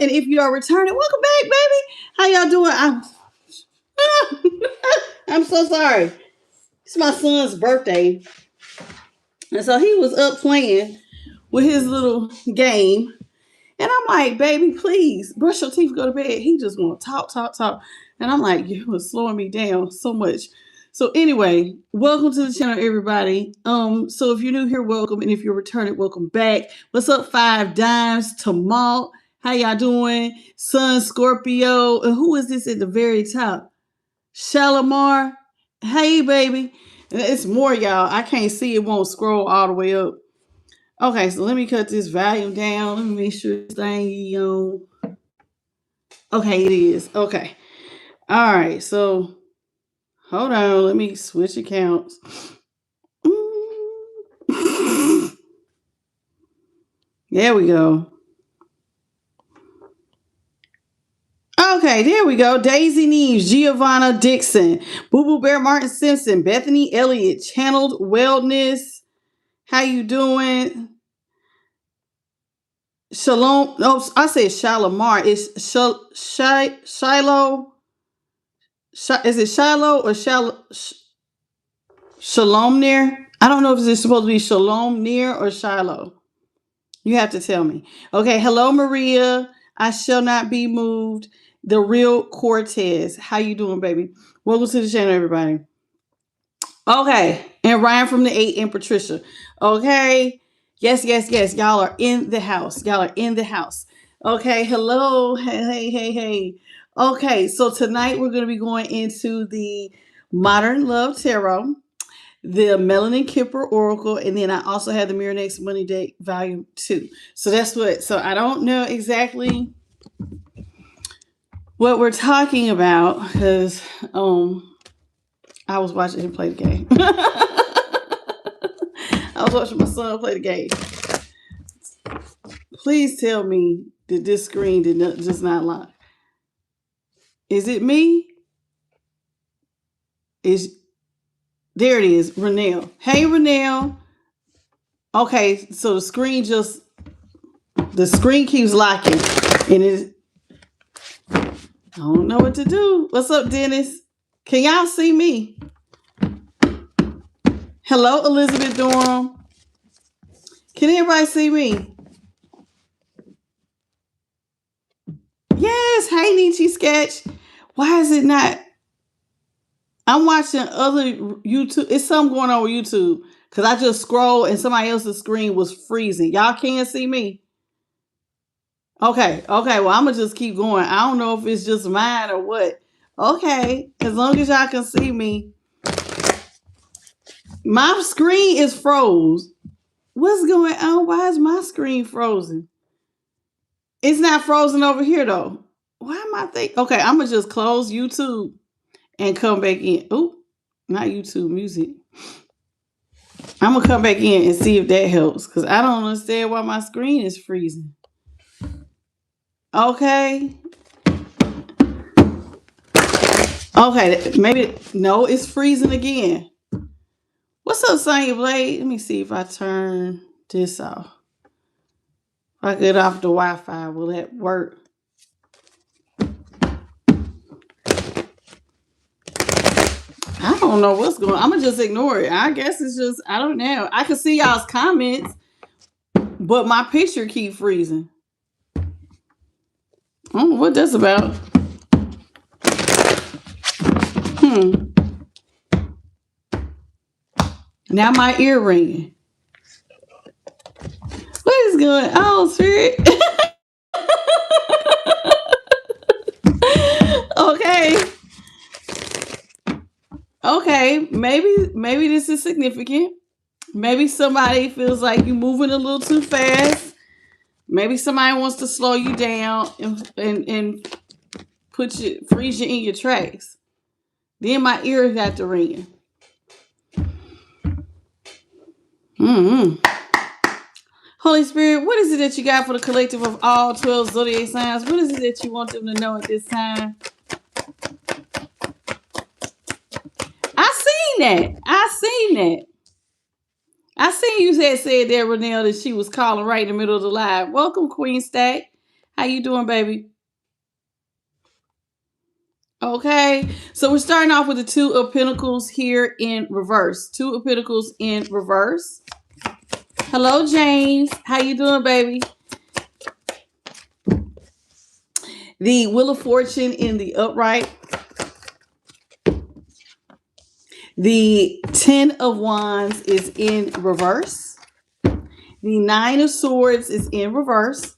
And if you are returning, welcome back, baby. How y'all doing? I'm so sorry. It's my son's birthday. And so he was up playing with his little game. And I'm like, baby, please brush your teeth, go to bed. He just want to talk. And I'm like, you was slowing me down so much. So anyway, welcome to the channel, everybody. So if you're new here, welcome. And if you're returning, welcome back. What's up, 5 Dimes, Tamal? How y'all doing? Sun Scorpio. And who is this at the very top? Shalimar. Hey, baby. It's more, y'all. I can't see. It won't scroll all the way up. Okay, so let me cut this volume down. Let me make sure this thing on. Okay, it is. Okay. All right, so hold on. Let me switch accounts. There we go. Okay, there we go. Daisy Neves, Giovanna Dixon, Boo Boo Bear Martin Simpson, Bethany Elliott, Channeled Wellness. How you doing? Shalom. No, I said Shalimar. It's Shiloh. Is it Shiloh or Shalom near? I don't know if it's supposed to be Shalom near or Shiloh. You have to tell me. Okay. Hello, Maria. I shall not be moved. The real Cortez. How you doing, baby? Welcome to the channel, everybody. Okay. And Ryan from the 8 and Patricia. Okay. Yes. Y'all are in the house. Okay. Hello. Hey. Okay. So tonight we're going to be going into the Modern Love Tarot, the Melanin Kipper Oracle, and then I also have the Mirror Next Money Day Volume 2. So that's what. So I don't know exactly what we're talking about because I was watching him play the game. I was watching my son play the game. Please tell me that this screen did not just not lock. Is it me? There it is, Renelle. Hey, Renelle. Okay, so the screen keeps locking, and I don't know what to do. What's up, Dennis? Can y'all see me? Hello, Elizabeth Durham. Can everybody see me? Yes. Hey, Nietzsche Sketch. Why is it not? I'm watching other YouTube. It's something going on with YouTube because I just scrolled and somebody else's screen was freezing. Y'all can't see me. Okay. Well, I'm going to just keep going. I don't know if it's just mine or what. Okay. As long as y'all can see me. My screen is froze. What's going on? Why is my screen frozen? It's not frozen over here, though. Why am I thinking? Okay, I'm going to just close YouTube and come back in. Oh, not YouTube Music. I'm going to come back in and see if that helps because I don't understand why my screen is freezing. Okay. Okay, maybe, no, it's freezing again. What's up, Sonya Blade? Let me see if I turn this off. If I get off the Wi-Fi, will that work? I don't know what's going on. I'm going to just ignore it. I guess it's just, I don't know. I can see y'all's comments, but my picture keep freezing. I don't know what that's about. Now my ear ringing. What is going on, Spirit? Okay. Maybe this is significant. Maybe somebody feels like you're moving a little too fast. Maybe somebody wants to slow you down and freeze you in your tracks. Then my ear got to ringing. Holy Spirit, what is it that you got for the collective of all 12 zodiac signs? What is it that you want them to know at this time? I seen that. I seen you said that, Renelle, that she was calling right in the middle of the live. Welcome, Queen Stack. How you doing, baby? Okay, so we're starting off with the Two of Pentacles here in reverse. Two of Pentacles in reverse. Hello, James. How you doing, baby? The Wheel of Fortune in the upright. The Ten of Wands is in reverse. The Nine of Swords is in reverse.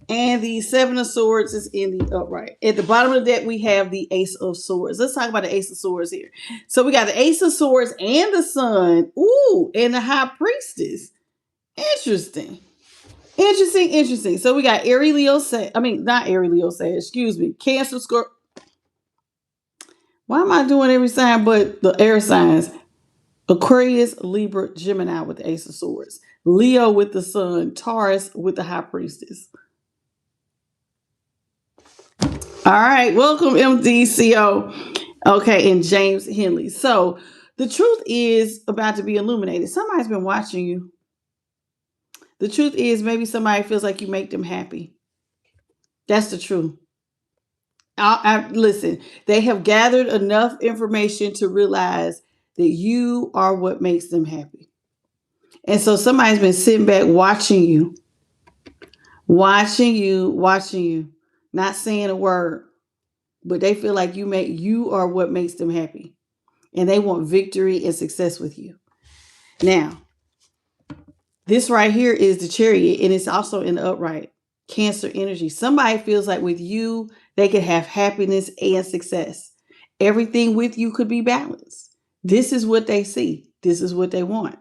And the Seven of Swords is in the upright. At the bottom of the deck, we have the Ace of Swords. Let's talk about the Ace of Swords here. So we got the Ace of Swords and the Sun. Ooh, and the High Priestess. Interesting. Interesting. So we got Aries, Leo, not Aries, Leo, excuse me. Cancer, Scorpio. Why am I doing every sign but the air signs? Aquarius, Libra, Gemini with the Ace of Swords. Leo with the Sun. Taurus with the High Priestess. All right, welcome MDCO. Okay, and James Henley. So the truth is about to be illuminated. Somebody's been watching you. The truth is maybe somebody feels like you make them happy. That's the truth. Listen, they have gathered enough information to realize that you are what makes them happy. And so somebody's been sitting back watching you, not saying a word, but they feel like you are what makes them happy. And they want victory and success with you. Now, this right here is the Chariot, and it's also in the upright. Cancer energy. Somebody feels like with you, they could have happiness and success. Everything with you could be balanced. This is what they see. This is what they want.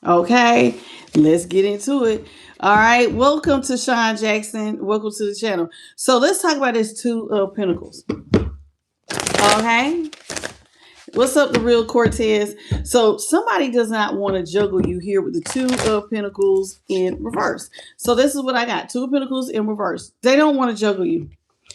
Okay, let's get into it. All right, welcome to Sean Jackson. Welcome to the channel. So let's talk about this Two of Pentacles. Okay. What's up, the real Cortez? So somebody does not want to juggle you here with the Two of Pentacles in reverse. So this is what I got. Two of Pentacles in reverse. They don't want to juggle you.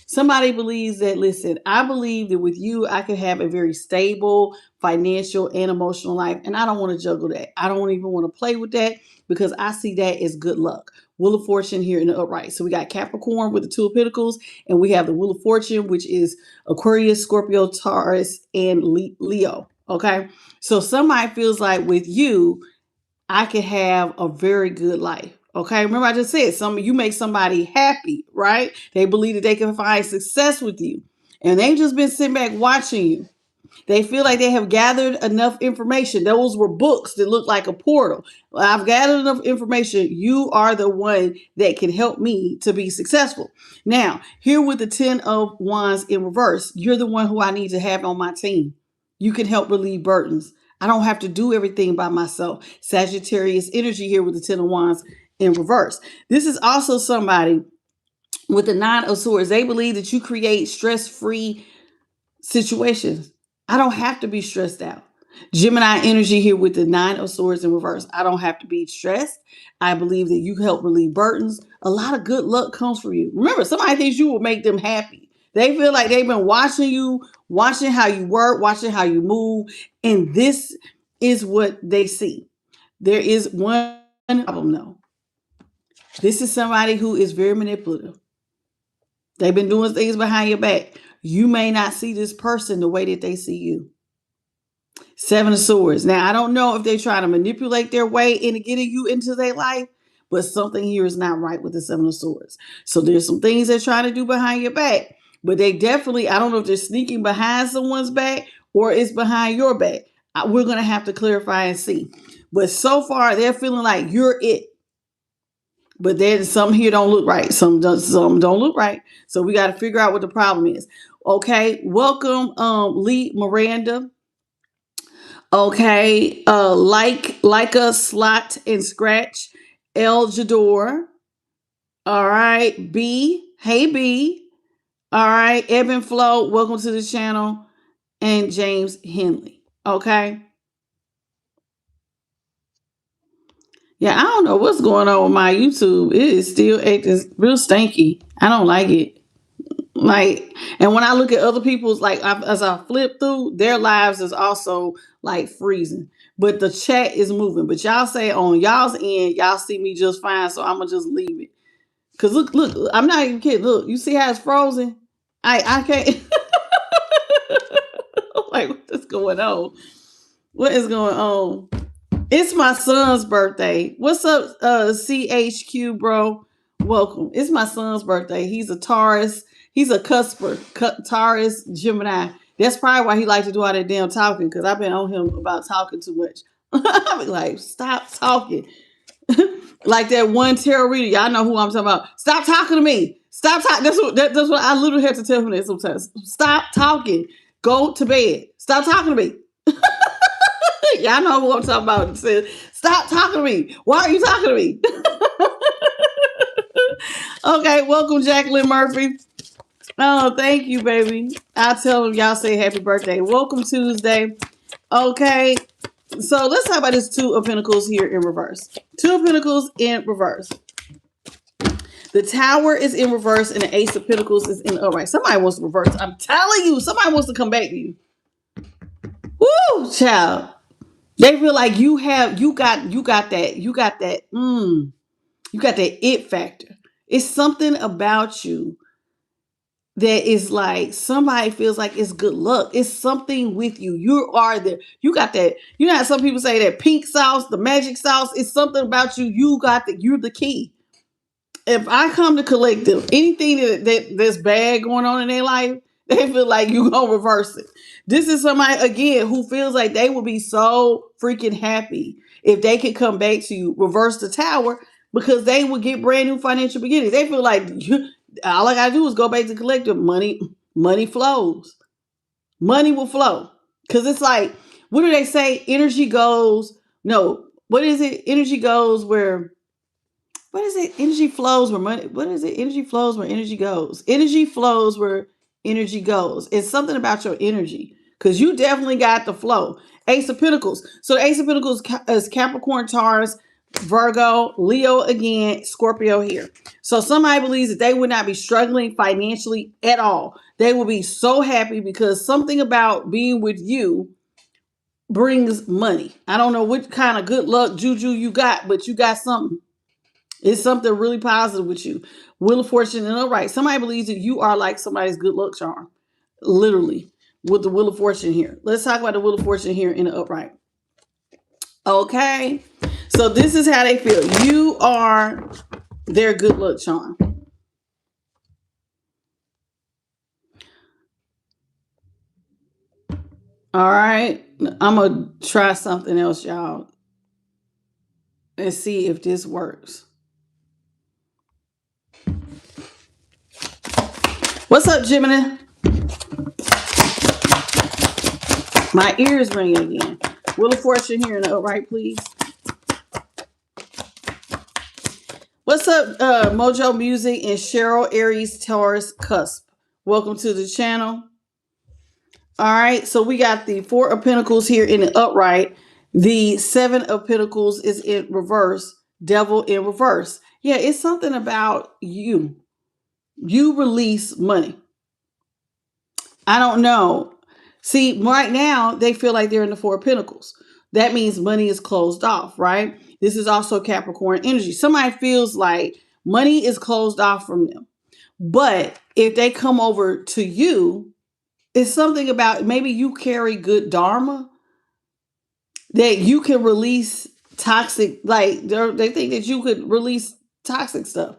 Somebody believes that, listen, I believe that with you, I could have a very stable financial and emotional life. And I don't want to juggle that. I don't even want to play with that because I see that as good luck. Wheel of Fortune here in the upright. So we got Capricorn with the Two of Pentacles, and we have the Wheel of Fortune, which is Aquarius, Scorpio, Taurus, and Leo. Okay. So somebody feels like with you, I could have a very good life. Okay. Remember I just said you make somebody happy, right? They believe that they can find success with you. And they've just been sitting back watching you. They feel like they have gathered enough information. Those were books that look like a portal. I've gathered enough information. You are the one that can help me to be successful. Now, here with the Ten of Wands in reverse, you're the one who I need to have on my team. You can help relieve burdens. I don't have to do everything by myself. Sagittarius energy here with the Ten of Wands in reverse. This is also somebody with the Nine of Swords. They believe that you create stress-free situations. I don't have to be stressed out. Gemini energy here with the Nine of Swords in reverse. I don't have to be stressed. I believe that you help relieve burdens. A lot of good luck comes for you. Remember, somebody thinks you will make them happy. They feel like they've been watching you, watching how you work, watching how you move. And this is what they see. There is one problem though. This is somebody who is very manipulative. They've been doing things behind your back. You may not see this person the way that they see you. Seven of Swords. Now, I don't know if they're trying to manipulate their way into getting you into their life, but something here is not right with the Seven of Swords. So there's some things they're trying to do behind your back, but they definitely, I don't know if they're sneaking behind someone's back or it's behind your back. We're going to have to clarify and see. But so far, they're feeling like you're it. But there's some here don't look right. Some don't look right. So we got to figure out what the problem is. Okay. Welcome, Lee Miranda. Okay. Like a slot and scratch. El Jador. All right. B. Hey B. All right. Ebb and Flow. Welcome to the channel. And James Henley. Okay. Yeah, I don't know what's going on with my YouTube. It is still acting real stanky. I don't like it. And when I look at other people's, as I flip through, their lives is also like freezing. But the chat is moving. But y'all say on y'all's end, y'all see me just fine. So I'm going to just leave it. Cause look, I'm not even kidding. Look, you see how it's frozen? I can't. I'm like, what is going on? What is going on? It's my son's birthday. What's up, CHQ, bro? Welcome. It's my son's birthday. He's a Taurus. He's a cusper. Taurus Gemini. That's probably why he likes to do all that damn talking, because I've been on him about talking too much. I be like, stop talking. Like that one tarot reader. Y'all know who I'm talking about. Stop talking to me. Stop talking. That's what I literally have to tell him that sometimes. Stop talking. Go to bed. Stop talking to me. Y'all know who I'm talking about. It says, stop talking to me. Why are you talking to me? Okay, welcome, Jacqueline Murphy. Oh, thank you, baby. I'll tell them y'all say happy birthday. Welcome Tuesday. Okay, so let's talk about this Two of Pentacles here in reverse. Two of Pentacles in reverse. The Tower is in reverse and the Ace of Pentacles is in upright. Somebody wants to reverse. I'm telling you, somebody wants to come back to you. Woo, child. They feel like you got that it factor. It's something about you that is like somebody feels like it's good luck. It's something with you. You got that. You know how some people say that pink sauce, the magic sauce, it's something about you. You're the key. If I come to collective, anything that's bad going on in their life, they feel like you gonna reverse it. This is somebody again who feels like they would be so freaking happy if they could come back to you, reverse the Tower, because they would get brand new financial beginnings. They feel like all I gotta do is go back to collective. Money flows. Money will flow. Cause it's like, what do they say? Energy goes. No, what is it? Energy goes where. What is it? Energy flows where money. What is it? Energy flows where energy goes. Energy flows where energy goes. It's something about your energy, because you definitely got the flow. Ace of Pentacles. So the Ace of Pentacles is Capricorn, Taurus, Virgo, Leo again, Scorpio here. So somebody believes that they would not be struggling financially at all. They will be so happy because something about being with you brings money. I don't know what kind of good luck juju you got, but you got something. It's something really positive with you. Wheel of Fortune and upright. Somebody believes that you are like somebody's good luck charm. Literally. With the Wheel of Fortune here. Let's talk about the Wheel of Fortune here in the upright. Okay. So this is how they feel. You are their good luck charm. All right. I'm going to try something else, y'all. And see if this works. What's up, Gemini? My ears ringing again. Wheel of Fortune here in the upright, please. What's up, Mojo Music and Cheryl Aries Taurus Cusp? Welcome to the channel. All right, so we got the Four of Pentacles here in the upright. The Seven of Pentacles is in reverse. Devil in reverse. Yeah, it's something about you. You release money. I don't know. See, right now, they feel like they're in the Four of Pentacles. That means money is closed off, right? This is also Capricorn energy. Somebody feels like money is closed off from them. But if they come over to you, it's something about maybe you carry good dharma that you can release toxic, like they think that you could release toxic stuff.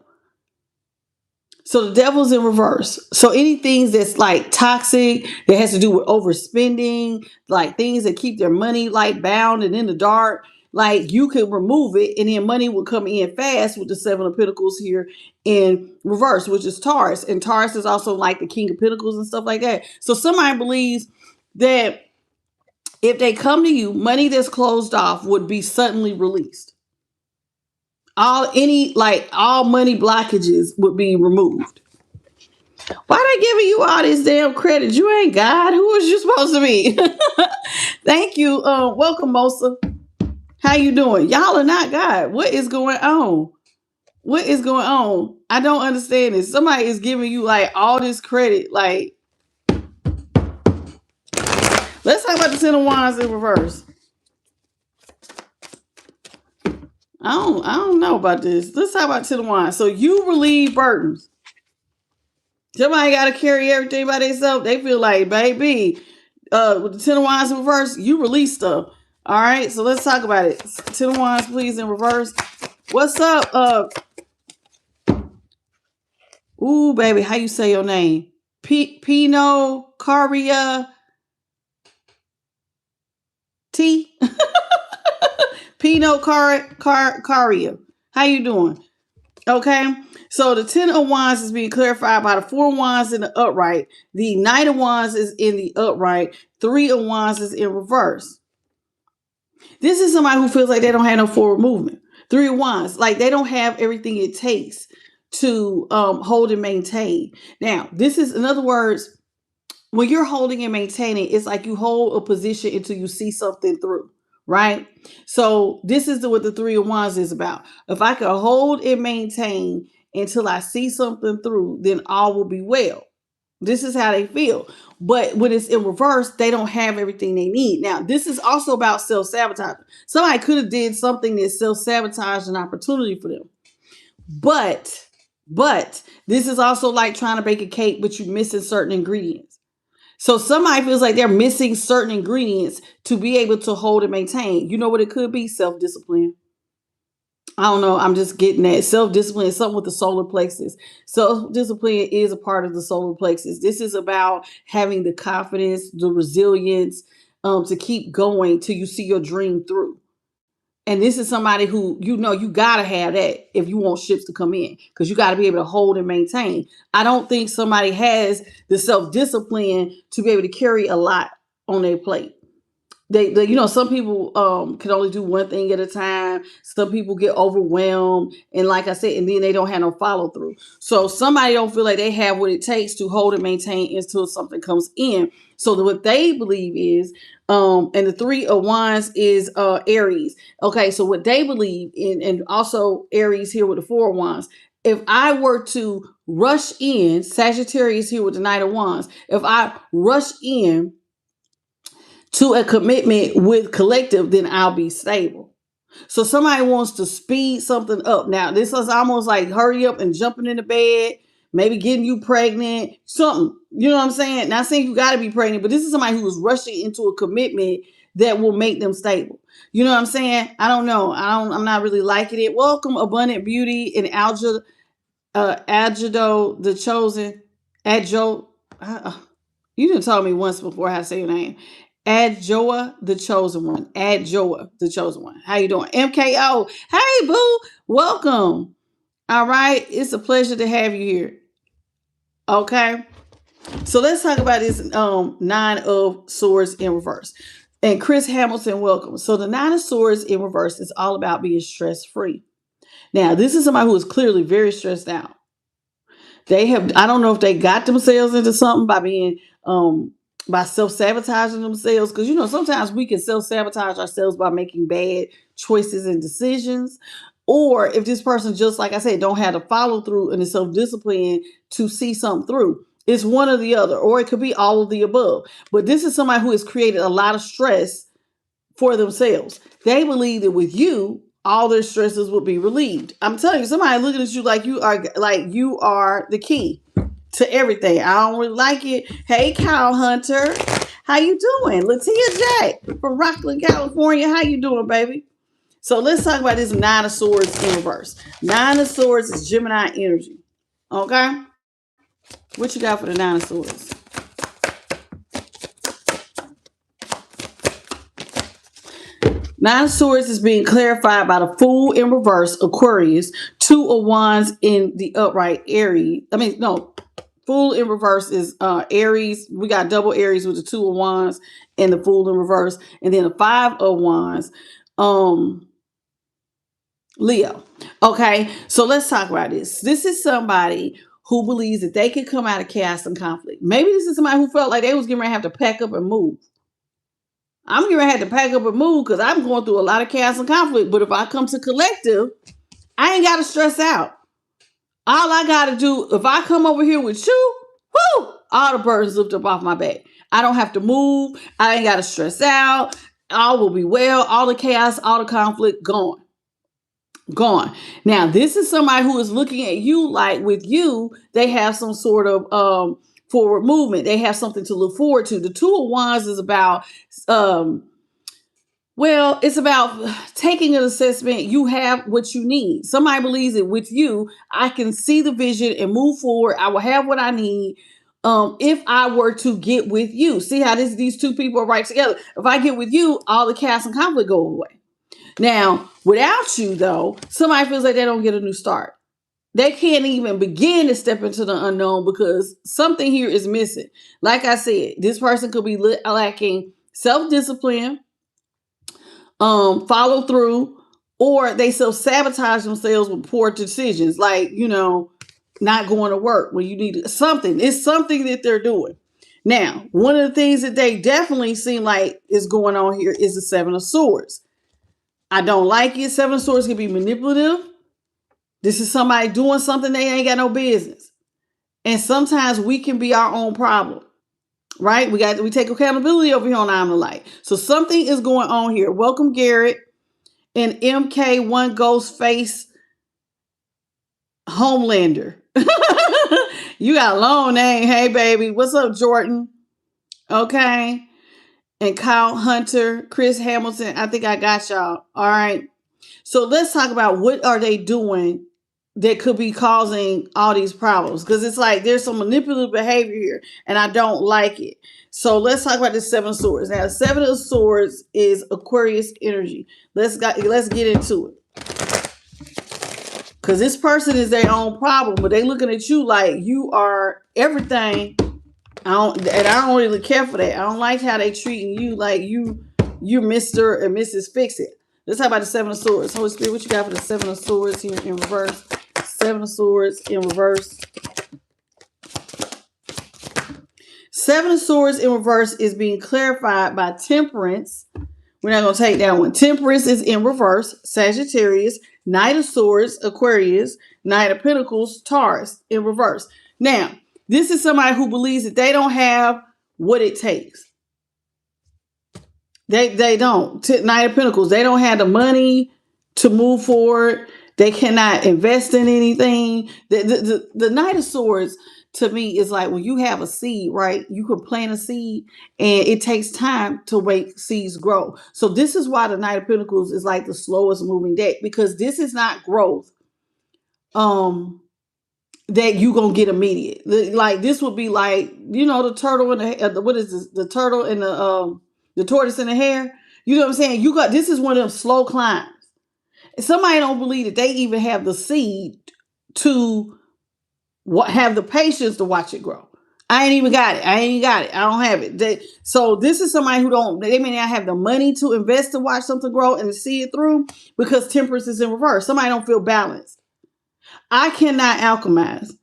So the devil's in reverse. So anything that's like toxic, that has to do with overspending, like things that keep their money like bound and in the dark, like you could remove it and then money will come in fast with the Seven of Pentacles here in reverse, which is Taurus. And Taurus is also like the King of Pentacles and stuff like that. So somebody believes that if they come to you, money that's closed off would be suddenly released. All money blockages would be removed. Why they giving you all this damn credit? You ain't God. Who is you supposed to be? Thank you. Welcome, Mosa. How you doing? Y'all are not God. What is going on? What is going on? I don't understand this. Somebody is giving you like all this credit. Like, let's talk about the Ten of Wands in reverse. I don't know about this. Let's talk about Ten of Wands. So you relieve burdens. Somebody got to carry everything by themselves. They feel like, baby, with the Ten of Wands in reverse, you release stuff. All right, so let's talk about it. Ten of Wands, please, in reverse. What's up? Ooh, baby, how you say your name? Pino Caria T. Pino Caria. How you doing? Okay. So the Ten of Wands is being clarified by the Four of Wands in the upright. The Knight of Wands is in the upright. Three of Wands is in reverse. This is somebody who feels like they don't have no forward movement. Three of Wands, like they don't have everything it takes to hold and maintain. Now, this is, in other words, when you're holding and maintaining, it's like you hold a position until you see something through, right? So this is what the Three of Wands is about. If I can hold and maintain until I see something through, then all will be well. This is how they feel. But when it's in reverse, they don't have everything they need. Now, this is also about self-sabotage. Somebody could have did something that self-sabotaged an opportunity for them. But this is also like trying to bake a cake, but you're missing certain ingredients. So somebody feels like they're missing certain ingredients to be able to hold and maintain. You know what it could be? Self-discipline. I don't know. I'm just getting that. Self-discipline is something with the solar plexus. Self-discipline is a part of the solar plexus. This is about having the confidence, the resilience, to keep going till you see your dream through. And this is somebody who, you know, you got to have that if you want ships to come in, because you got to be able to hold and maintain. I don't think somebody has the self-discipline to be able to carry a lot on their plate. You know, some people can only do one thing at a time. Some people get overwhelmed, and like I said, and then they don't have no follow through. So somebody don't feel like they have what it takes to hold and maintain until something comes in. So what they believe is, and the Three of Wands is Aries. Okay, so what they believe in, and also Aries here with the Four of Wands. If I were to rush in, Sagittarius here with the Knight of Wands. If I rush in to a commitment with collective, then I'll be stable. So somebody wants to speed something up. Now, this is almost like hurry up and jumping into bed, maybe getting you pregnant, something. You know what I'm saying? Not saying you got to be pregnant, but this is somebody who is rushing into a commitment that will make them stable. You know what I'm saying? I don't know. I'm not really liking it. Welcome, Abundant Beauty and Adjudo the Chosen. Adjo. You didn't tell me once before how to say your name. Adjoa the Chosen One. Adjoa the Chosen One. How you doing? MKO. Hey, boo. Welcome. All right. It's a pleasure to have you here. Okay. So let's talk about this Nine of Swords in reverse. And Chris Hamilton, welcome. So the Nine of Swords in reverse is all about being stress-free. Now, this is somebody who is clearly very stressed out. I don't know if they got themselves into something by being by self-sabotaging themselves, because you know sometimes we can self-sabotage ourselves by making bad choices and decisions, or if this person, just like I said, don't have the follow-through and the self-discipline to see something through. It's one or the other, or it could be all of the above. But this is somebody who has created a lot of stress for themselves. They believe that with you, all their stresses would be relieved. I'm telling you, somebody looking at you like you are the key to everything. I don't really like it. Hey, Cow Hunter, how you doing? Latia Jack from Rockland, California. How you doing, baby? So let's talk about this Nine of Swords in reverse. Nine of Swords is Gemini energy. Okay? What you got for the Nine of Swords? Nine of Swords is being clarified by the Fool in reverse, Aquarius. Two of Wands in the upright, Aries. Fool in reverse is Aries. We got double Aries with the Two of Wands and the Fool in reverse. And then the Five of Wands, Leo. Okay, so let's talk about this. This is somebody who believes that they can come out of chaos and conflict. Maybe this is somebody who felt like they was going to have to pack up and move. I'm going to have to pack up and move because I'm going through a lot of chaos and conflict. But if I come to collective, I ain't got to stress out. All I got to do, if I come over here with you, whoo, all the burdens lift up off my back. I don't have to move. I ain't got to stress out. All will be well. All the chaos, all the conflict gone. Gone. Now, this is somebody who is looking at you like with you, they have some sort of forward movement. They have something to look forward to. The Two of Wands is about well, it's about taking an assessment. You have what you need. Somebody believes that with you, I can see the vision and move forward. I will have what I need. If I were to get with you, see how these two people are right together. If I get with you, all the chaos and conflict go away. Now, without you, though, somebody feels like they don't get a new start. They can't even begin to step into the unknown because something here is missing. Like I said, this person could be lacking self-discipline, follow through, or they self-sabotage themselves with poor decisions, like, not going to work when you need something. It's something that they're doing. Now, one of the things that they definitely seem like is going on here is the Seven of Swords. I don't like it. Seven of Swords can be manipulative. This is somebody doing something they ain't got no business. And sometimes we can be our own problem, right? We take accountability over here on I'm the Light. So something is going on here. Welcome, Garrett and MK1 Ghostface Homelander. You got a long name. Hey, baby. What's up, Jordan? Okay. And Kyle Hunter, Chris Hamilton. I think I got y'all. All right. So let's talk about what are they doing that could be causing all these problems. Because it's like there's some manipulative behavior here and I don't like it. So let's talk about the Seven of Swords. Now, the Seven of Swords is Aquarius energy. Let's get into it. Because this person is their own problem, but they looking at you like you are everything. I don't really care for that. I don't like how they treating you like you're Mr. and Mrs. Fix It. Let's talk about the Seven of Swords. Holy Spirit, what you got for the Seven of Swords here in reverse? Seven of Swords in reverse. Seven of Swords in reverse is being clarified by Temperance. We're not going to take that one. Temperance is in reverse. Sagittarius. Knight of Swords, Aquarius. Knight of Pentacles, Taurus in reverse. Now, this is somebody who believes that they don't have what it takes. They don't. Knight of Pentacles, they don't have the money to move forward. They cannot invest in anything. The Knight of Swords, to me, is like when you have a seed, right? You can plant a seed and it takes time to make seeds grow. So this is why the Knight of Pentacles is like the slowest moving deck, because this is not growth that you gonna get immediate. Like this would be like, the turtle and the what is this? The turtle and the tortoise and the hare. You know what I'm saying? This is one of them slow climbs. Somebody don't believe that they even have the seed to have the patience to watch it grow. I ain't even got it. I don't have it. So this is somebody they may not have the money to invest to watch something grow and to see it through, because Temperance is in reverse. Somebody don't feel balanced. I cannot alchemize.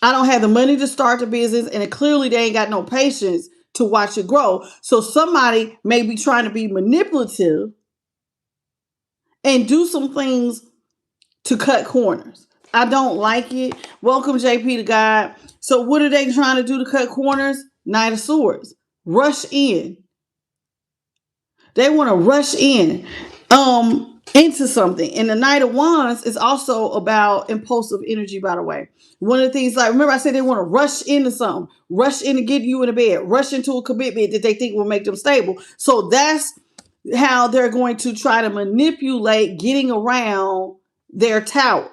I don't have the money to start the business, and clearly they ain't got no patience to watch it grow. So somebody may be trying to be manipulative and do some things to cut corners. I don't like it. Welcome, JP to God. So what are they trying to do to cut corners? Knight of Swords. Rush in. They want to rush in into something. And the Knight of Wands is also about impulsive energy, by the way. One of the things, like, remember I said they want to rush into something. Rush into getting you in a bed. Rush into a commitment that they think will make them stable. So that's how they're going to try to manipulate getting around their tower.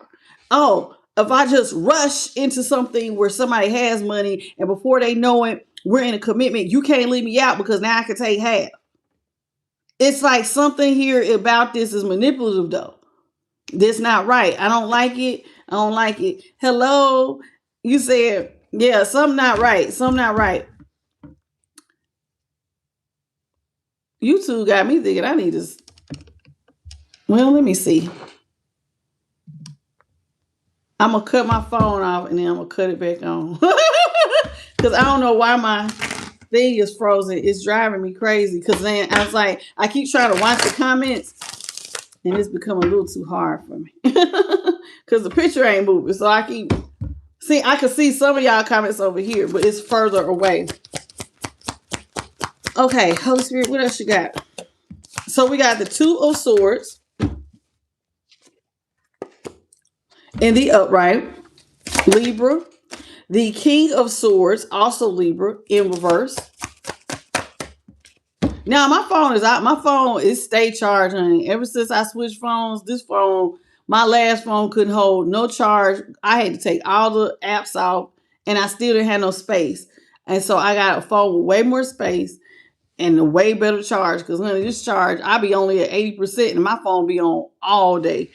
Oh, if I just rush into something where somebody has money and before they know it, we're in a commitment, you can't leave me out because now I can take half. It's like something here about this is manipulative, though. This not right. I don't like it. I don't like it. Hello? You said, yeah, something not right. Something not right. You two got me thinking I need to. Well, let me see. I'm going to cut my phone off and then I'm going to cut it back on. Because I don't know why my thing is frozen. It's driving me crazy. Because then I was like, I keep trying to watch the comments and it's becoming a little too hard for me. Because the picture ain't moving. So I can see some of y'all comments over here, but it's further away. Okay, Holy Spirit, what else you got? So we got the Two of Swords. in the upright, Libra. The King of Swords, also Libra, in reverse. Now my phone is out. My phone is stay charged, honey. Ever since I switched phones, this phone, my last phone couldn't hold no charge. I had to take all the apps off, and I still didn't have no space. And so I got a phone with way more space and a way better charge. Because honey, this charge, I be only at 80%, and my phone be on all day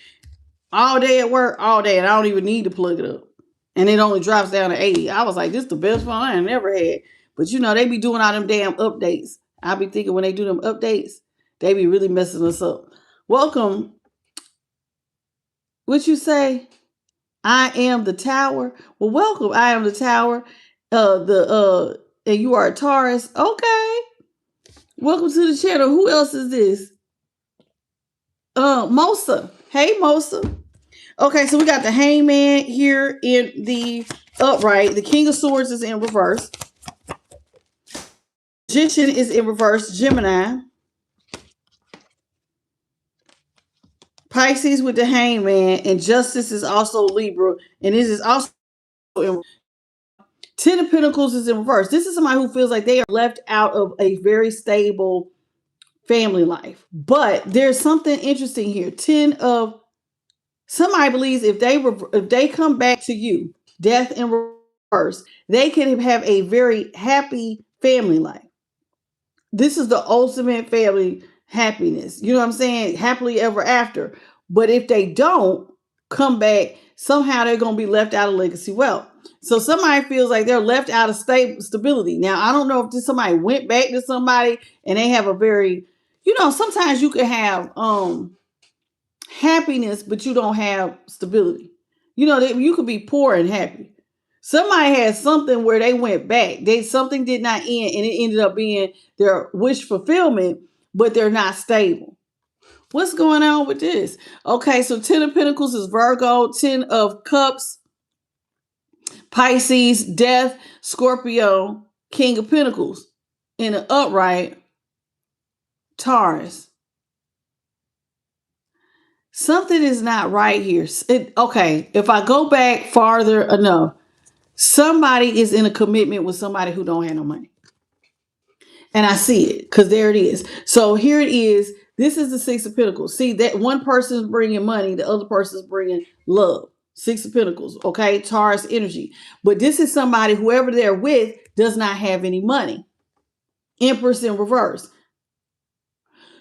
at work, all day, and I don't even need to plug it up. And it only drops down to 80. I was like, this is the best phone I never had. But you know, they be doing all them damn updates. I be thinking when they do them updates, they be really messing us up. Welcome. What you say? I am the tower. Well, welcome. I am the tower. And you are a Taurus. Okay. Welcome to the channel. Who else is this? Mosa. Hey, Mosa. Okay, so we got the Hangman here in the upright. The King of Swords is in reverse. Magician is in reverse. Gemini. Pisces with the Hangman. And Justice is also Libra. And this is also in Ten of Pentacles is in reverse. This is somebody who feels like they are left out of a very stable family life. But there's something interesting here. Somebody believes if they come back to you, death in reverse, they can have a very happy family life. This is the ultimate family happiness. You know what I'm saying? Happily ever after. But if they don't come back, somehow they're going to be left out of legacy wealth. So somebody feels like they're left out of stability. Now, I don't know if somebody went back to somebody and they have a very, sometimes you can have happiness, but you don't have stability. You could be poor and happy. Somebody had something where they went back. Something did not end, and it ended up being their wish fulfillment, but they're not stable. What's going on with this? Okay, so Ten of Pentacles is Virgo, Ten of Cups, Pisces, Death, Scorpio, King of Pentacles. In the upright, Taurus. Something is not right here. Okay, if I go back farther enough, somebody is in a commitment with somebody who don't have no money. And I see it because there it is. So here it is. This is the Six of Pentacles. See, that one person is bringing money, the other person is bringing love. Six of Pentacles, okay? Taurus energy. But this is somebody, whoever they're with, does not have any money. Empress in reverse.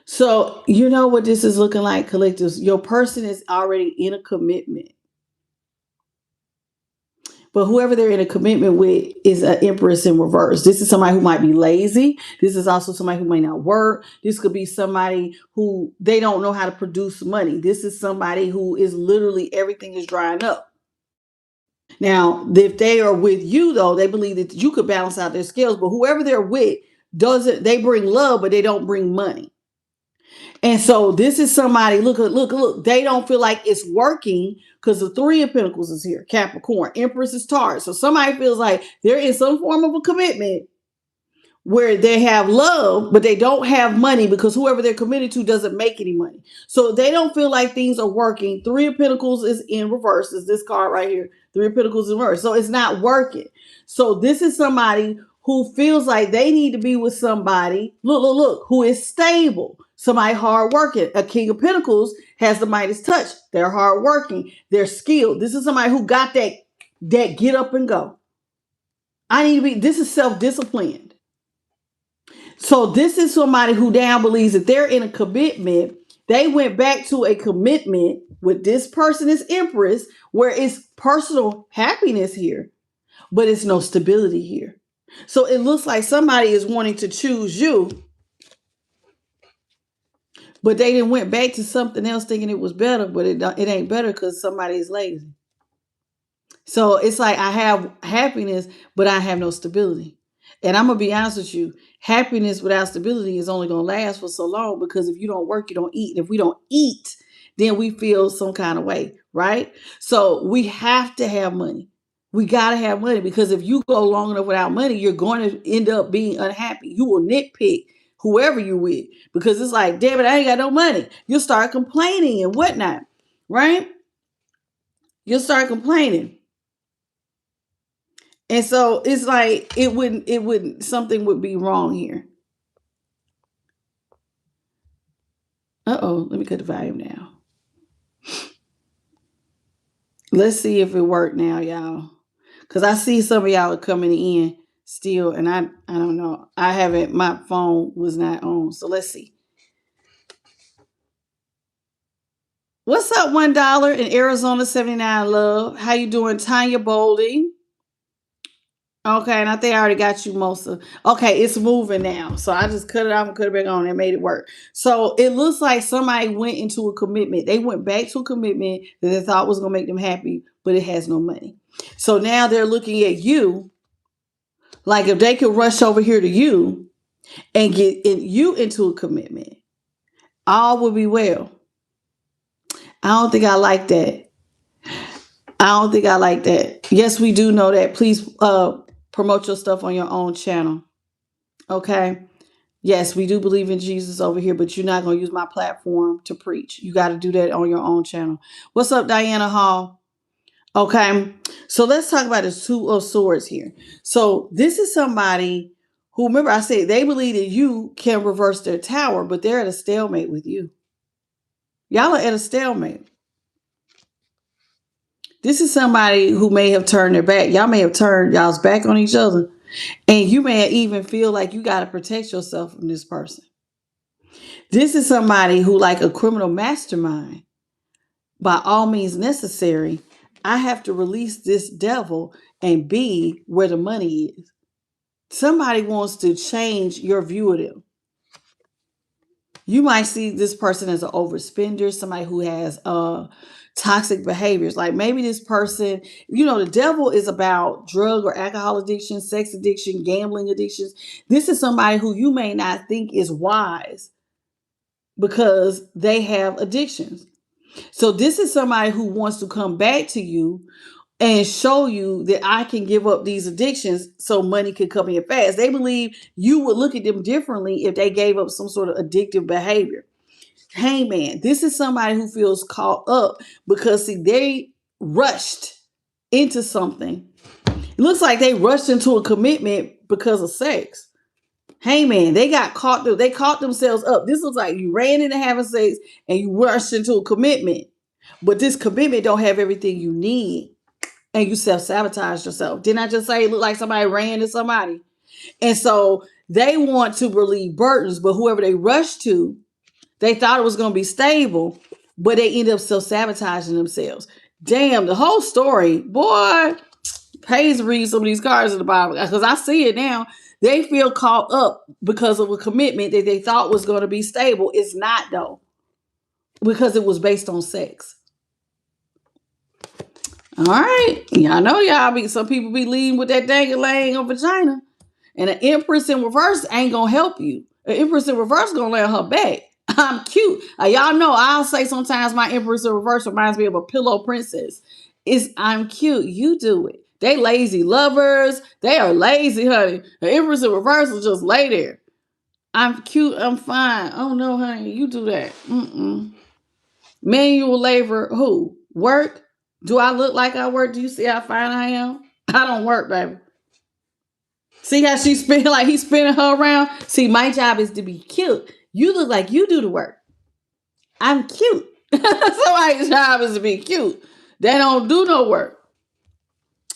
So you know what this is looking like, collectives. Your person is already in a commitment. But whoever they're in a commitment with is an Empress in reverse. This is somebody who might be lazy. This is also somebody who may not work. This could be somebody who they don't know how to produce money. This is somebody who is literally everything is drying up. Now, if they are with you, though, they believe that you could balance out their scales. But whoever they're with, they bring love, but they don't bring money. And so this is somebody, look, they don't feel like it's working because the Three of Pentacles is here, Capricorn, Empress is Taurus. So somebody feels like they're in some form of a commitment where they have love, but they don't have money because whoever they're committed to doesn't make any money. So they don't feel like things are working. Three of Pentacles is in reverse, is this card right here. Three of Pentacles in reverse. So it's not working. So this is somebody who feels like they need to be with somebody, look, who is stable. Somebody hardworking. A King of Pentacles has the Midas touch. They're hardworking. They're skilled. This is somebody who got that get up and go. This is self-disciplined. So this is somebody who now believes that they're in a commitment. They went back to a commitment with this person as Empress, where it's personal happiness here, but it's no stability here. So it looks like somebody is wanting to choose you, but they didn't went back to something else thinking it was better, but it ain't better because somebody is lazy. So it's like I have happiness, but I have no stability. And I'm going to be honest with you, happiness without stability is only going to last for so long because if you don't work, you don't eat. And if we don't eat, then we feel some kind of way, right? So we have to have money. We got to have money because if you go long enough without money, you're going to end up being unhappy. You will nitpick whoever you're with because it's like, damn it, I ain't got no money. You'll start complaining and whatnot, right? you'll start complaining. And so it's like something would be wrong here. Uh-oh, let me cut the volume down. Let's see if it worked now, y'all. Because I see some of y'all are coming in still, and I don't know. I haven't, my phone was not on. So let's see. What's up, $1 in Arizona 79 Love? How you doing, Tanya Boldy? Okay, and I think I already got you most of. Okay, it's moving now. So I just cut it off and cut it back on and made it work. So it looks like somebody went into a commitment. They went back to a commitment that they thought was going to make them happy, but it has no money. So now they're looking at you like if they could rush over here to you and get you into a commitment, all would be well. I don't think I like that. I don't think I like that. Yes, we do know that. Please promote your stuff on your own channel. Okay. Yes, we do believe in Jesus over here, but you're not going to use my platform to preach. You got to do that on your own channel. What's up, Diana Hall? Okay. So let's talk about the Two of Swords here. So this is somebody who, remember I said they believe that you can reverse their tower, but they're at a stalemate with you. Y'all are at a stalemate. This is somebody who may have turned their back. Y'all may have turned y'all's back on each other. And you may even feel like you got to protect yourself from this person. This is somebody who, like a criminal mastermind, by all means necessary, I have to release this devil and be where the money is. Somebody wants to change your view of them. You might see this person as an overspender, somebody who has toxic behaviors. Like maybe this person, the devil is about drug or alcohol addiction, sex addiction, gambling addictions. This is somebody who you may not think is wise because they have addictions. So this is somebody who wants to come back to you and show you that I can give up these addictions so money can come in fast. They believe you would look at them differently if they gave up some sort of addictive behavior. Hey man, this is somebody who feels caught up because see, they rushed into something. It looks like they rushed into a commitment because of sex. Hey man, they caught themselves up. This looks like you ran into having sex and you rushed into a commitment. But this commitment don't have everything you need. And you self-sabotage yourself. Didn't I just say it looked like somebody ran to somebody? And so they want to relieve burdens, but whoever they rushed to, they thought it was going to be stable, but they end up self-sabotaging themselves. Damn, the whole story, boy, pays to read some of these cards in the Bible because I see it now. They feel caught up because of a commitment that they thought was going to be stable. It's not though, because it was based on sex. All right. Y'all know some people be leading with that dang-a-lang of vagina. And an empress in reverse ain't going to help you. An empress in reverse going to lay on her back. I'm cute. Y'all know I'll say sometimes my empress in reverse reminds me of a pillow princess. I'm cute. You do it. They lazy lovers. They are lazy, honey. The empress in reverse will just lay there. I'm cute. I'm fine. Oh, no, honey. You do that. Manual labor. Who? Work? Do I look like I work? Do you see how fine I am? I don't work, baby. See how she's spinning, like he's spinning her around? See, my job is to be cute. You look like you do the work. I'm cute. Somebody's job is to be cute. They don't do no work.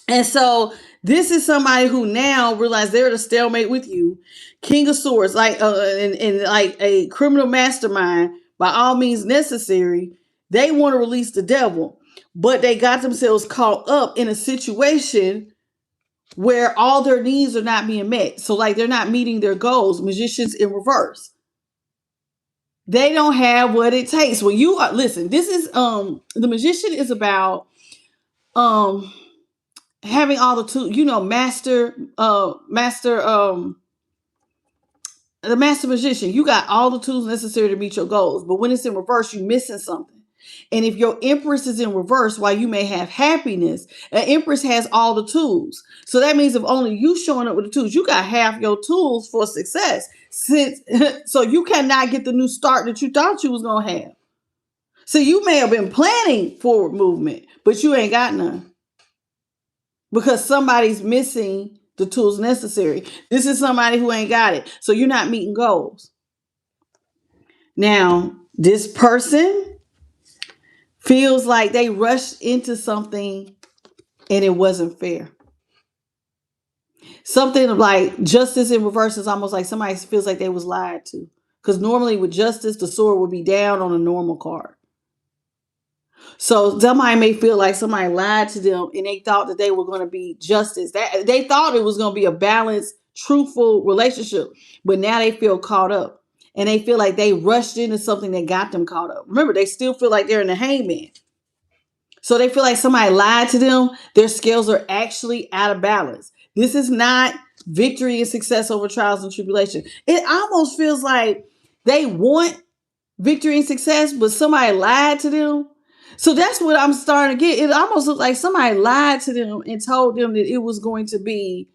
And so this is somebody who now realized they're at a stalemate with you. King of Swords, like and like a criminal mastermind, by all means necessary. They want to release the devil. But they got themselves caught up in a situation where all their needs are not being met. So like they're not meeting their goals. Magicians in reverse. They don't have what it takes. When you are, listen, this is the magician is about having all the tools, the master magician. You got all the tools necessary to meet your goals. But when it's in reverse, you're missing something. And if your empress is in reverse, while you may have happiness, an empress has all the tools. So that means if only you showing up with the tools, you got half your tools for success. So you cannot get the new start that you thought you was going to have. So you may have been planning forward movement, but you ain't got none because somebody's missing the tools necessary. This is somebody who ain't got it. So you're not meeting goals. Now, this person feels like they rushed into something and it wasn't fair. Something like justice in reverse is almost like somebody feels like they was lied to. Because normally with justice, the sword would be down on a normal card. So somebody may feel like somebody lied to them and they thought that they were going to be justice. They thought it was going to be a balanced, truthful relationship. But now they feel caught up. And they feel like they rushed into something that got them caught up. Remember, they still feel like they're in the hangman. So they feel like somebody lied to them. Their scales are actually out of balance. This is not victory and success over trials and tribulation. It almost feels like they want victory and success, but somebody lied to them. So that's what I'm starting to get. It almost looks like somebody lied to them and told them that it was going to be,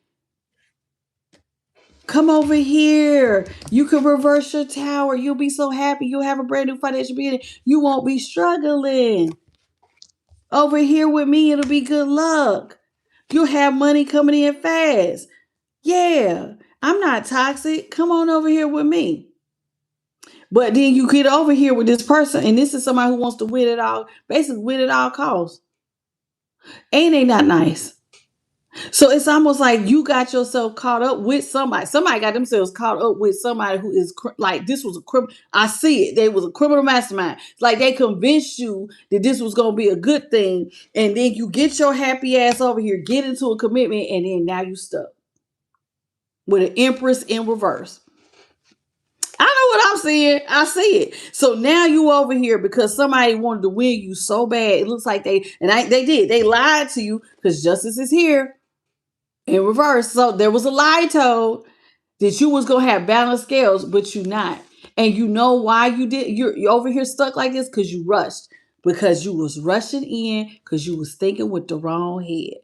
come over here. You can reverse your tower. You'll be so happy. You'll have a brand new financial beginning. You won't be struggling. Over here with me, it'll be good luck. You'll have money coming in fast. Yeah, I'm not toxic. Come on over here with me. But then you get over here with this person, and this is somebody who wants to win it all, basically win at all costs. Ain't they not nice? So it's almost like you got yourself caught up with somebody. Somebody got themselves caught up with somebody who is like, this was a criminal. I see it. They was a criminal mastermind. It's like they convinced you that this was going to be a good thing. And then you get your happy ass over here, get into a commitment, and then now you stuck with an empress in reverse. I know what I'm seeing. I see it. So now you over here because somebody wanted to win you so bad. It looks like they did. They lied to you because justice is here. In reverse. So there was a lie told that you was gonna have balanced scales, but you not. And you know why you did? You're over here stuck like this because you rushed. Because you was rushing in because you was thinking with the wrong head.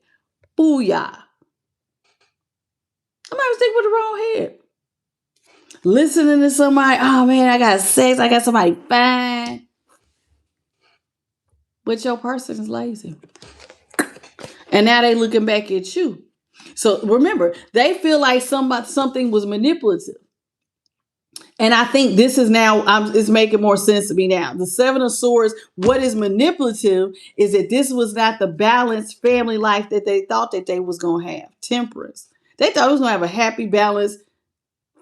Booyah. I might was thinking with the wrong head. Listening to somebody, oh man, I got sex, I got somebody fine. But your person is lazy. And now they looking back at you. So remember, they feel like something was manipulative. And I think this is now, it's making more sense to me now. The Seven of Swords, what is manipulative is that this was not the balanced family life that they thought that they was going to have. Temperance. They thought it was going to have a happy, balanced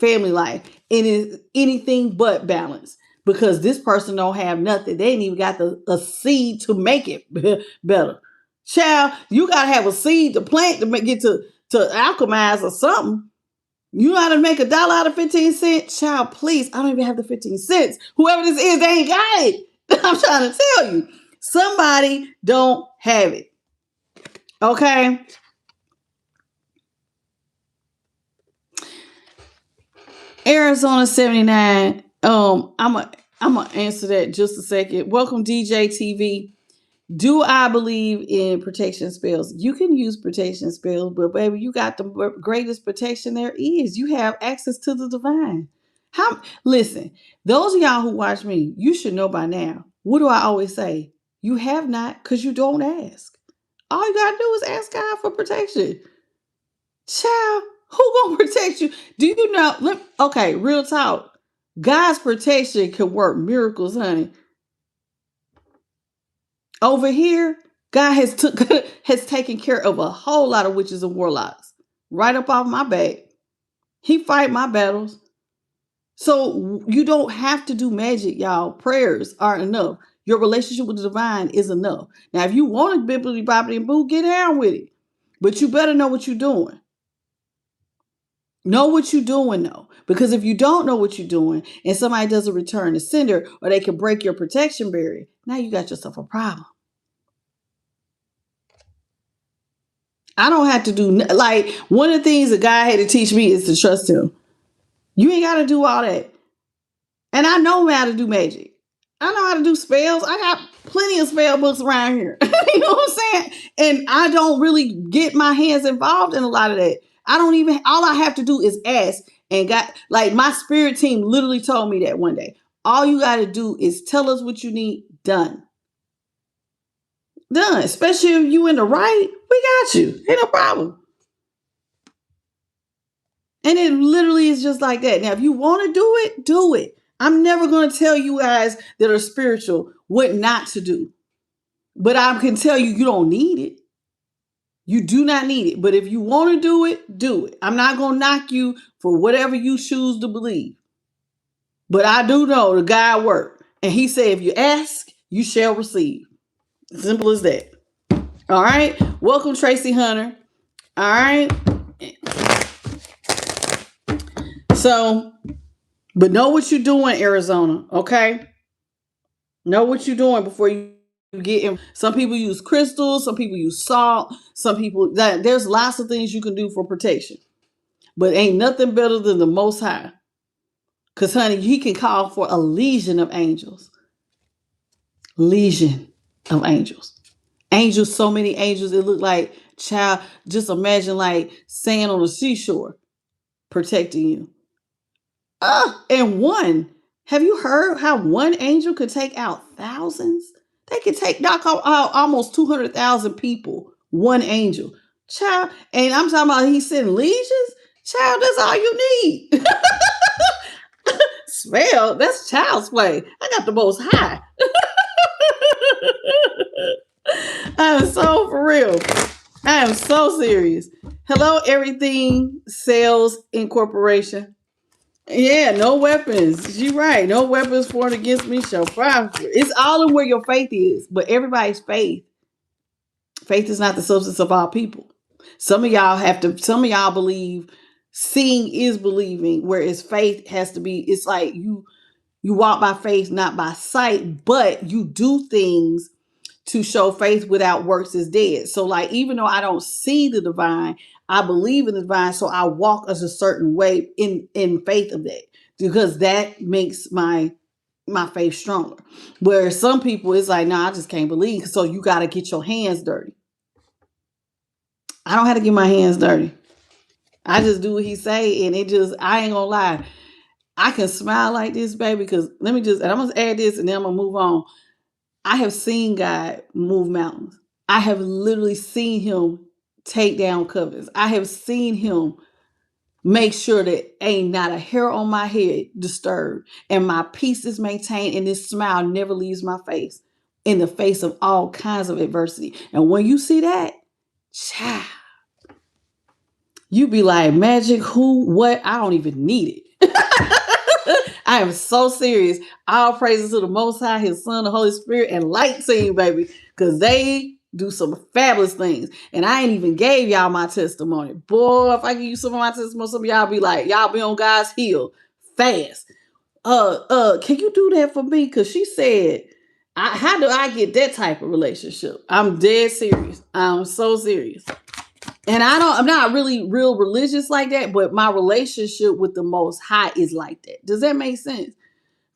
family life. It is anything but balanced because this person don't have nothing. They ain't even got a seed to make it better. Child, you got to have a seed to plant to get to alchemize or something. You know how to make $1 out of 15 cents? Child, please. I don't even have the 15 cents. Whoever this is, they ain't got it. I'm trying to tell you. Somebody don't have it. Okay? Arizona 79. I'm gonna answer that just a second. Welcome, DJ TV. Do I believe in protection spells? You can use protection spells, but baby, you got the greatest protection there is. You have access to the divine. Listen, those of y'all who watch me, you should know by now. What do I always say? You have not because you don't ask. All you gotta do is ask God for protection. Child, who gonna protect you? Do you know? Okay, real talk. God's protection can work miracles, honey. Over here, God has taken care of a whole lot of witches and warlocks right up off my back. He fight my battles. So you don't have to do magic, y'all. Prayers are enough. Your relationship with the divine is enough. Now, if you want to bibbly bobbly and boo, get down with it. But you better know what you're doing. Know what you're doing, though. Because if you don't know what you're doing and somebody doesn't return the sender or they can break your protection barrier, now you got yourself a problem. I don't have to do, like, one of the things that God had to teach me is to trust him. You ain't got to do all that. And I know how to do magic. I know how to do spells. I got plenty of spell books around here. You know what I'm saying? And I don't really get my hands involved in a lot of that. All I have to do is ask. And like my spirit team literally told me that one day. All you got to do is tell us what you need. Done. Done. Especially if you in the right, we got you. Ain't no problem. And it literally is just like that. Now, if you want to do it, do it. I'm never going to tell you guys that are spiritual what not to do. But I can tell you, you don't need it. You do not need it. But if you want to do it, do it. I'm not going to knock you for whatever you choose to believe. But I do know the God worked. And he said, if you ask, you shall receive. Simple as that. All right. Welcome, Tracy Hunter. All right. So, but know what you're doing, Arizona. Okay. Know what you're doing before you get in. Some people use crystals. Some people use salt. Some people, there's lots of things you can do for protection. But ain't nothing better than the Most High. Because, honey, he can call for a legion of angels. Legion of angels. Angels, so many angels. It looked like, child, just imagine like sand on the seashore protecting you. And one. Have you heard how one angel could take out thousands? They could knock out almost 200,000 people. One angel. Child. And I'm talking about he sending legions. Child, that's all you need. Spell, that's child's play. I got the Most High. I am so for real. I am so serious. Hello, Everything Sales Incorporation. Yeah, no weapons. You're right. No weapons formed against me shall prosper. It's all in where your faith is, but everybody's faith. Faith is not the substance of all people. Some of y'all believe seeing is believing, whereas faith has to be, it's like you walk by faith, not by sight, but you do things to show faith without works is dead. So like, even though I don't see the divine, I believe in the divine. So I walk as a certain way in faith of that, because that makes my faith stronger. Whereas some people, it's like, no, I just can't believe. So you got to get your hands dirty. I don't have to get my hands dirty. I just do what he say. And I ain't gonna lie. I can smile like this, baby, because and I'm going to add this and then I'm going to move on. I have seen God move mountains. I have literally seen him take down covens. I have seen him make sure that ain't not a hair on my head disturbed and my peace is maintained and this smile never leaves my face in the face of all kinds of adversity. And when you see that, child, you be like, magic, who, what? I don't even need it. I am so serious. All praises to the Most High, his Son, the Holy Spirit, and light team, baby, because they do some fabulous things. And I ain't even gave y'all my testimony. Boy, if I give you some of my testimony, some of y'all be like, y'all be on God's heel fast. Can you do that for me? Because she said, how do I get that type of relationship? I'm dead serious. I'm so serious. And I'm not really real religious like that, but my relationship with the Most High is like that. Does that make sense?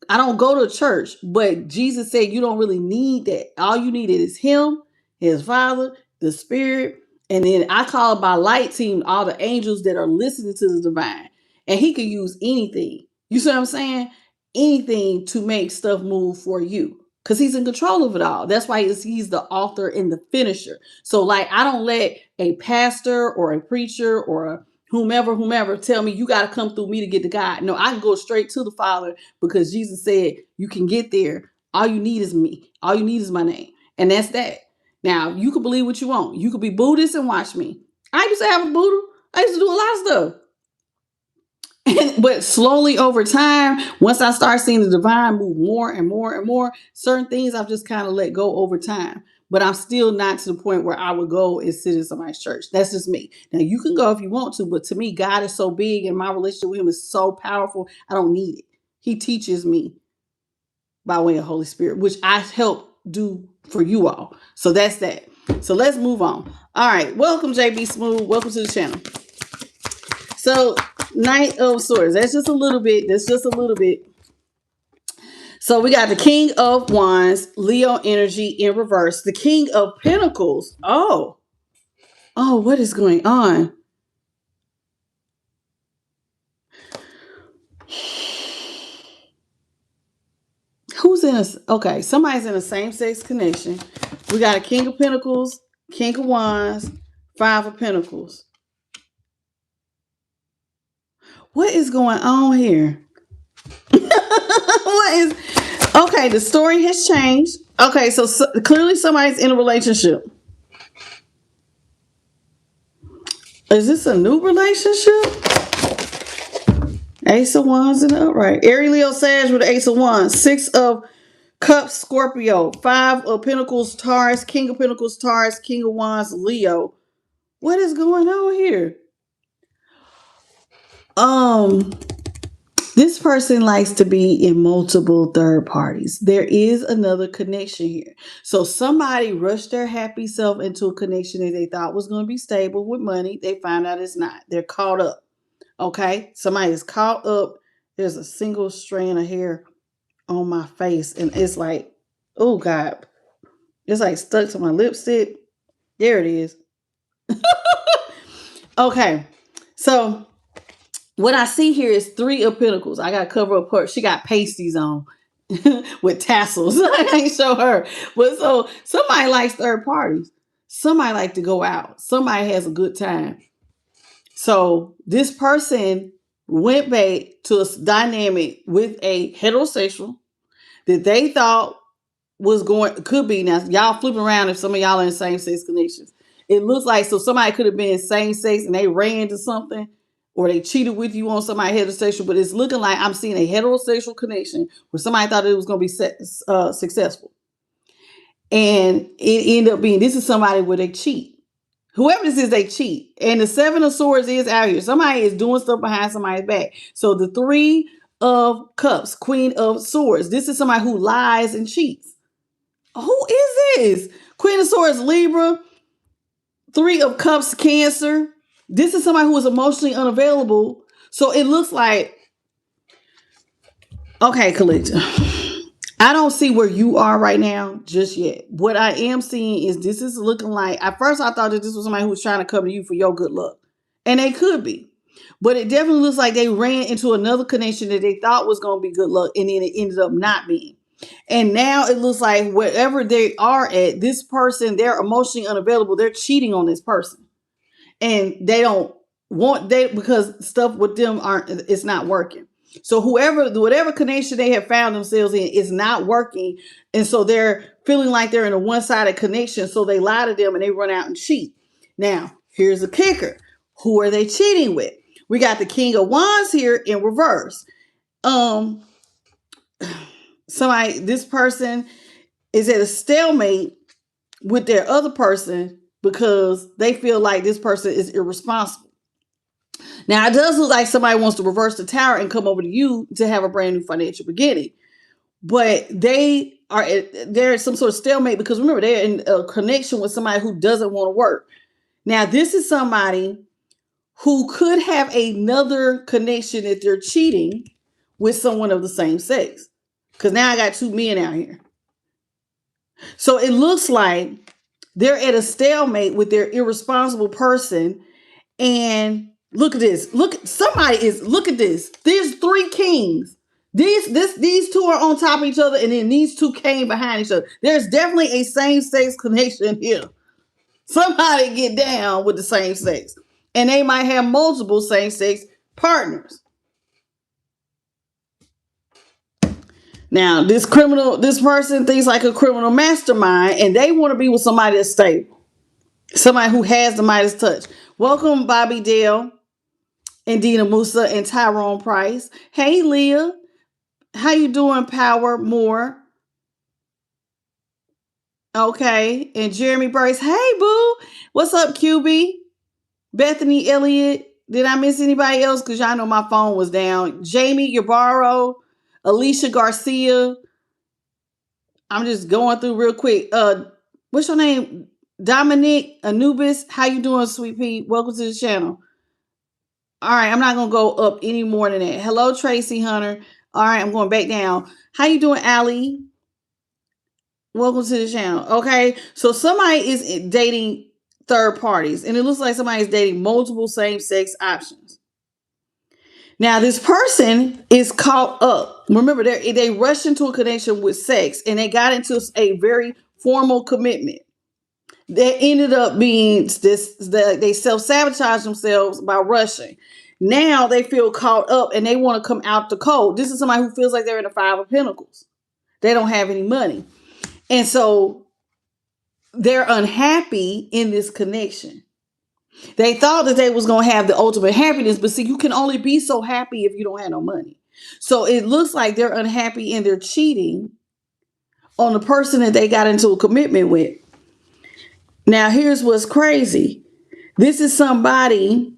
I don't go to church, but Jesus said you don't really need that. All you need is him, his Father, the Spirit, and then I call my light team all the angels that are listening to the divine. And he can use anything. You see what I'm saying? Anything to make stuff move for you. Because he's in control of it all. That's why he's the author and the finisher. So like, I don't let a pastor or a preacher or a whomever tell me you got to come through me to get to God. No, I can go straight to the Father because Jesus said you can get there. All you need is me. All you need is my name. And that's that. Now, you can believe what you want. You could be Buddhist and watch me. I used to have a Buddha. I used to do a lot of stuff. But slowly over time, once I start seeing the divine move more and more and more, certain things I've just kind of let go over time. But I'm still not to the point where I would go and sit in somebody's church. That's just me. Now, you can go if you want to, but to me, God is so big and my relationship with him is so powerful, I don't need it. He teaches me by way of Holy Spirit, which I help do for you all. So that's that. So let's move on. All right. Welcome, JB Smooth. Welcome to the channel. So Knight of Swords. That's just a little bit. So we got the King of Wands, Leo energy in reverse. The King of Pentacles. Oh, what is going on? Who's Who's in a, okay, somebody's in a same-sex connection. We got a King of Pentacles, King of Wands, Five of Pentacles. What is going on here? What is, okay, the story has changed. Okay, so clearly somebody's in a relationship. Is this a new relationship? Ace of Wands in the upright. Aries, Leo, Sag with the Ace of Wands. Six of Cups, Scorpio. Five of Pentacles, Taurus. King of Pentacles, Taurus. King of Wands, Leo. What is going on here? This person likes to be in multiple third parties. There is another connection here. So somebody rushed their happy self into a connection that they thought was going to be stable with money. They find out it's not. They're caught up. Okay? Somebody is caught up. There's a single strand of hair on my face. And it's like, oh God. It's like stuck to my lipstick. There it is. Okay. So what I see here is Three of Pentacles. I got to cover up her. She got pasties on with tassels. I can't show her. But so somebody likes third parties. Somebody like to go out. Somebody has a good time. So this person went back to a dynamic with a heterosexual that they thought was could be. Now, y'all flipping around if some of y'all are in same-sex connections. It looks like, so somebody could have been same-sex and they ran to something, or they cheated with you on somebody heterosexual, but it's looking like I'm seeing a heterosexual connection where somebody thought it was going to be successful. And it ended up being, this is somebody where they cheat. Whoever this is, they cheat. And the Seven of Swords is out here. Somebody is doing stuff behind somebody's back. So the Three of Cups, Queen of Swords. This is somebody who lies and cheats. Who is this? Queen of Swords, Libra. Three of Cups, Cancer. This is somebody who is emotionally unavailable. So it looks like, okay, collector, I don't see where you are right now just yet. What I am seeing is this is looking like, at first I thought that this was somebody who was trying to come to you for your good luck. And they could be. But it definitely looks like they ran into another connection that they thought was going to be good luck. And then it ended up not being. And now it looks like wherever they are at, this person, they're emotionally unavailable. They're cheating on this person. And they don't want, because stuff with them it's not working. So whatever connection they have found themselves in is not working. And so they're feeling like they're in a one-sided connection. So they lie to them and they run out and cheat. Now, here's the kicker. Who are they cheating with? We got the King of Wands here in reverse. This person is at a stalemate with their other person because they feel like this person is irresponsible. Now, it does look like somebody wants to reverse the tower and come over to you to have a brand new financial beginning. But they're some sort of stalemate because remember, they're in a connection with somebody who doesn't want to work. Now, this is somebody who could have another connection if they're cheating with someone of the same sex. Because now I got two men out here. So it looks like they're at a stalemate with their irresponsible person. And look at this. Look at this. There's three kings. These two are on top of each other, and then these two came behind each other. There's definitely a same-sex connection here. Somebody get down with the same sex. And they might have multiple same-sex partners. Now, this person thinks like a criminal mastermind, and they want to be with somebody that's stable. Somebody who has the Midas touch. Welcome, Bobby Dale, and Dina Musa, and Tyrone Price. Hey, Leah. How you doing, Power Moore? Okay. And Jeremy Burris. Hey, boo. What's up, QB? Bethany Elliott. Did I miss anybody else? Because y'all know my phone was down. Jamie Yabaro. Alicia Garcia. I'm just going through real quick. What's your name? Dominic Anubis. How you doing, sweet pea? Welcome to the channel. All right, I'm not going to go up any more than that. Hello, Tracy Hunter. All right, I'm going back down. How you doing, Allie? Welcome to the channel. Okay, so somebody is dating third parties, and it looks like somebody is dating multiple same-sex options. Now, this person is caught up. Remember, they rushed into a connection with sex and they got into a very formal commitment. That ended up being they self-sabotage themselves by rushing. Now they feel caught up and they want to come out the cold. This is somebody who feels like they're in the Five of Pentacles. They don't have any money. And so they're unhappy in this connection. They thought that they was going to have the ultimate happiness, but see, you can only be so happy if you don't have no money. So it looks like they're unhappy and they're cheating on the person that they got into a commitment with. Now, here's what's crazy. This is somebody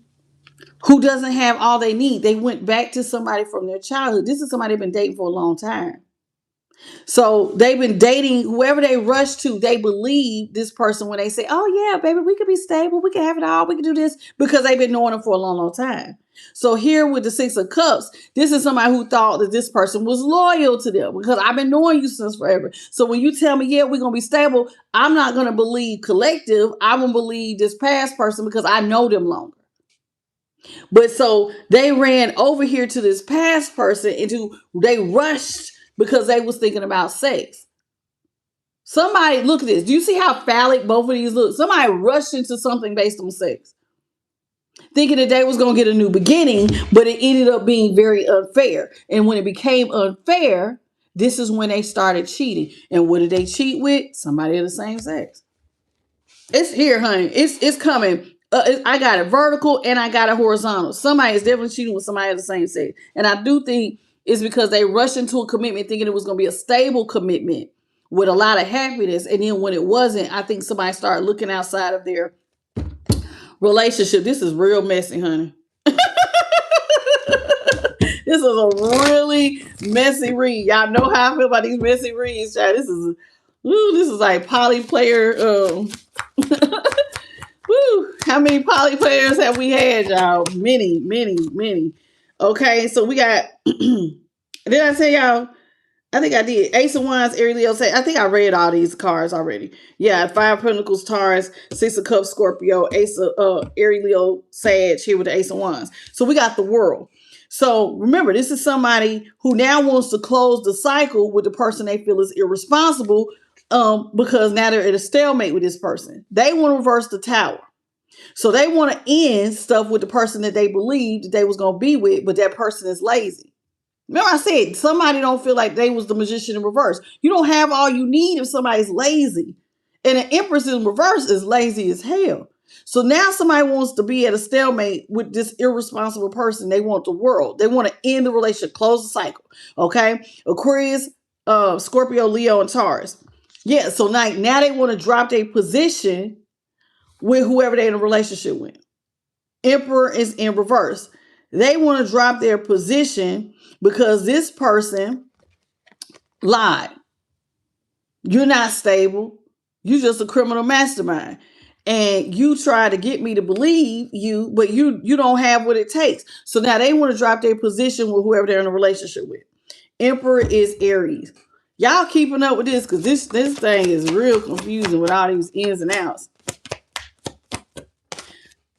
who doesn't have all they need. They went back to somebody from their childhood. This is somebody they've been dating for a long time. So they've been dating whoever they rush to. They believe this person when they say, oh yeah, baby, we could be stable. We can have it all. We can do this because they've been knowing them for a long, long time. So here with the Six of Cups, this is somebody who thought that this person was loyal to them because I've been knowing you since forever. So when you tell me, yeah, we're going to be stable, I'm not going to believe collective. I'm going to believe this past person because I know them longer. But so they ran over here to this past person they rushed because they was thinking about sex. Somebody, look at this. Do you see how phallic both of these look? Somebody rushed into something based on sex, thinking that they was going to get a new beginning, but it ended up being very unfair. And when it became unfair, this is when they started cheating. And what did they cheat with? Somebody of the same sex. It's here, honey. It's coming. I got it vertical and I got it horizontal. Somebody is definitely cheating with somebody of the same sex. And I do think it's because they rushed into a commitment thinking it was going to be a stable commitment with a lot of happiness. And then when it wasn't, I think somebody started looking outside of their relationship. This is real messy, honey. This is a really messy read. Y'all know how I feel about these messy reads, child. This is like poly player. Woo, how many poly players have we had, y'all? Many, many, many. Okay, so we got, did I say y'all? I think I did. Ace of Wands, Aries, Leo, I think I read all these cards already. Yeah, Five of Pentacles, Taurus, Six of Cups, Scorpio, Ace of Aries, Leo, Sag, here with the Ace of Wands. So we got the World. So remember, this is somebody who now wants to close the cycle with the person they feel is irresponsible because now they're at a stalemate with this person. They want to reverse the Tower. So they want to end stuff with the person that they believed that they was going to be with, but that person is lazy. Remember I said, somebody don't feel like they was the magician in reverse. You don't have all you need if somebody's lazy. And an Empress in reverse is lazy as hell. So now somebody wants to be at a stalemate with this irresponsible person. They want the World. They want to end the relationship, close the cycle. Okay? Aquarius, Scorpio, Leo, and Taurus. Yeah, so now they want to drop their position with whoever they're in a relationship with. Emperor is in reverse. They want to drop their position because this person lied. You're not stable. You're just a criminal mastermind. And you try to get me to believe you, but you don't have what it takes. So now they want to drop their position with whoever they're in a relationship with. Emperor is Aries. Y'all keeping up with this because this thing is real confusing with all these ins and outs.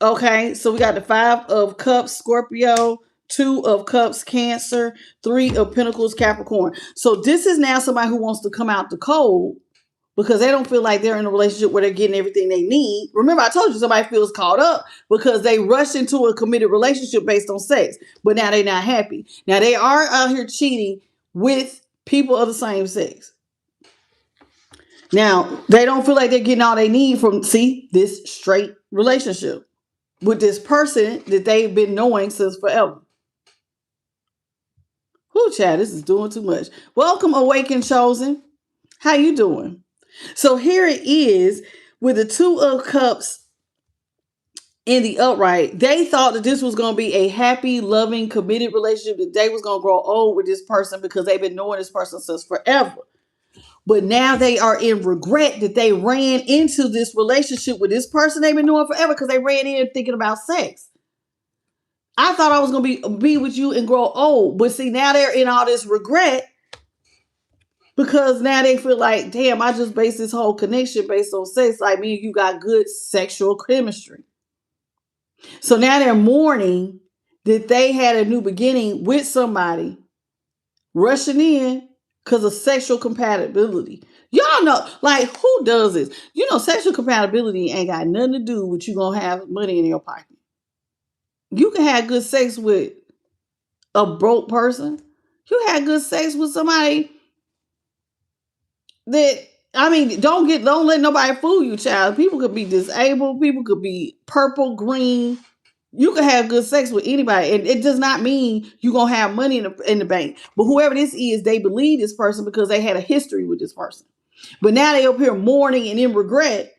Okay, so we got the Five of Cups, Scorpio, Two of Cups, Cancer, Three of Pentacles, Capricorn. So this is now somebody who wants to come out the cold because they don't feel like they're in a relationship where they're getting everything they need. Remember, I told you somebody feels caught up because they rushed into a committed relationship based on sex, but now they're not happy. Now they are out here cheating with people of the same sex. Now, they don't feel like they're getting all they need from, this straight relationship with this person that they've been knowing since forever. Whoo, Chad, this is doing too much. Welcome, Awakened Chosen. How you doing? So here it is with the Two of Cups in the upright. They thought that this was going to be a happy, loving, committed relationship, that they was going to grow old with this person because they've been knowing this person since forever. But now they are in regret that they ran into this relationship with this person they've been knowing forever because they ran in thinking about sex. I thought I was going to be with you and grow old. But see, now they're in all this regret because now they feel like, damn, I just based this whole connection based on sex. Like me and you got good sexual chemistry. So now they're mourning that they had a new beginning with somebody, rushing in because of sexual compatibility. Y'all know, like, who does this? You know, sexual compatibility ain't got nothing to do with you gonna have money in your pocket. You can have good sex with a broke person. You had good sex with somebody that, I mean, don't let nobody fool you, child. People could be disabled, people could be purple, green. You can have good sex with anybody, and it does not mean you're gonna have money in the bank. But whoever this is, they believe this person because they had a history with this person. But now they up here mourning and in regret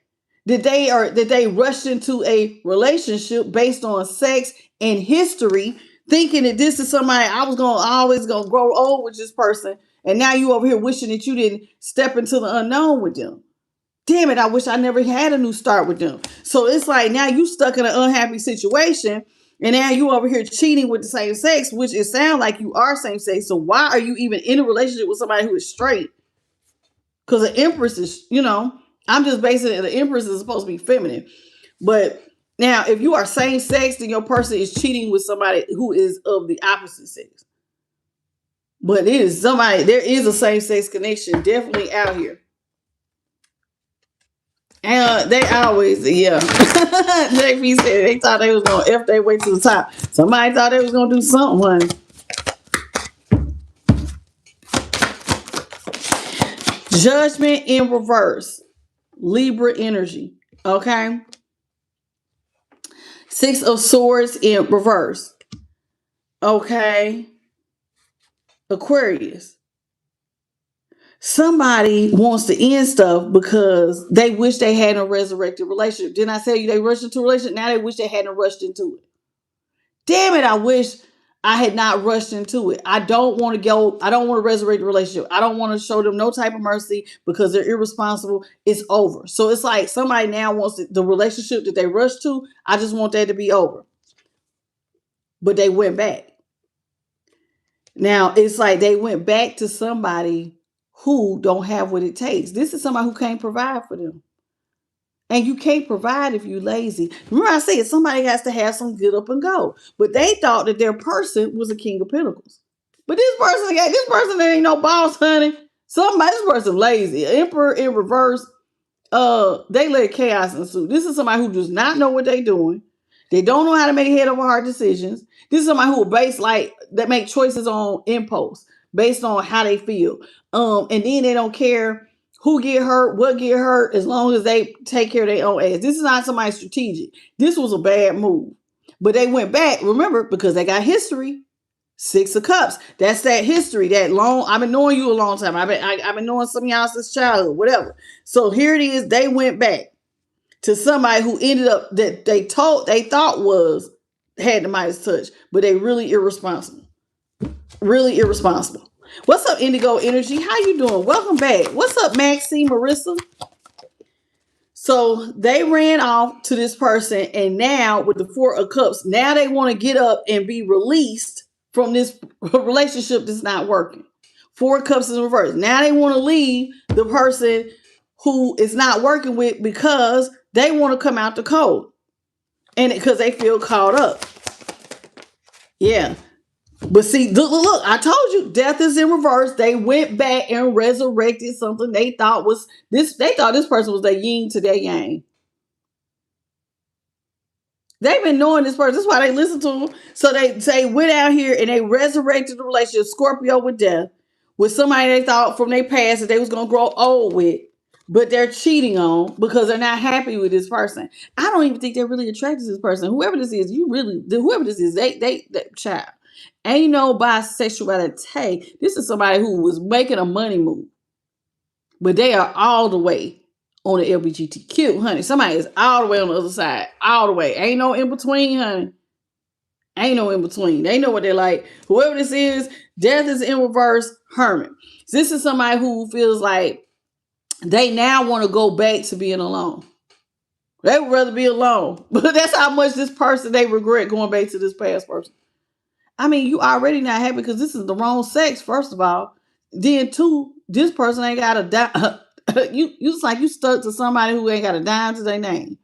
that they rushed into a relationship based on sex and history, thinking that this is somebody I was always gonna grow old with this person, and now you over here wishing that you didn't step into the unknown with them. Damn it, I wish I never had a new start with them. So it's like now you stuck in an unhappy situation, and now you over here cheating with the same sex, which it sounds like you are same sex. So why are you even in a relationship with somebody who is straight? Because the Empress is, I'm just basing it, the Empress is supposed to be feminine. But now, if you are same sex, then your person is cheating with somebody who is of the opposite sex. But it is somebody, there is a same sex connection definitely out here. And they always, yeah. JP said they thought they was going to F their way to the top. Somebody thought they was going to do something, honey. Judgment in reverse. Libra energy. Okay. 6 of Swords in reverse. Okay. Aquarius. Somebody wants to end stuff because they wish they hadn't a resurrected relationship. Didn't I tell you they rushed into a relationship? Now they wish they hadn't rushed into it. Damn it, I wish I had not rushed into it. I don't want to resurrect the relationship. I don't want to show them no type of mercy because they're irresponsible. It's over. So it's like somebody now wants the relationship that they rushed to. I just want that to be over. But they went back. Now it's like they went back to somebody who don't have what it takes. This is somebody who can't provide for them. And you can't provide if you're lazy. Remember I said somebody has to have some get up and go. But they thought that their person was a King of Pentacles. But this person ain't no boss, honey. This person lazy. Emperor in reverse. They let chaos ensue. This is somebody who does not know what they're doing. They don't know how to make head over heart decisions. This is somebody who that make choices on impulse based on how they feel. And then they don't care who get hurt, what get hurt, as long as they take care of their own ass. This is not somebody strategic. This was a bad move. But they went back, remember, because they got history. 6 of Cups. That's that history, that long. I've been knowing you a long time. I've been knowing some of y'all since childhood, whatever. So here it is. They went back to somebody who ended up that they thought had the Midas touch, but they really irresponsible. Really irresponsible. What's up, Indigo Energy? How you doing? Welcome back. What's up, Maxine, Marissa? So they ran off to this person, and now with the 4 of Cups, now they want to get up and be released from this relationship that's not working. 4 of Cups is in reverse. Now they want to leave the person who is not working with because they want to come out the cold. And because they feel caught up. Yeah. But see, look, I told you, death is in reverse. They went back and resurrected something they thought was this. They thought this person was their yin to their yang. They've been knowing this person. That's why they listen to them. So they went out here and they resurrected the relationship, Scorpio with death, with somebody they thought from their past that they was going to grow old with, but they're cheating on because they're not happy with this person. I don't even think they're really attracted to this person. Whoever this is, they child. Ain't no bisexuality. This is somebody who was making a money move, but they are all the way on the LGBTQ, honey. Somebody is all the way on the other side, all the way. Ain't no in between, honey. Ain't no in between. They know what they're like. Whoever this is, death is in reverse, hermit. This is somebody who feels like they now want to go back to being alone. They would rather be alone. But that's how much this person, they regret going back to this past person. I mean, you already not happy because this is the wrong sex, first of all. Then, 2, this person ain't got a dime. You just like you stuck to somebody who ain't got a dime to their name.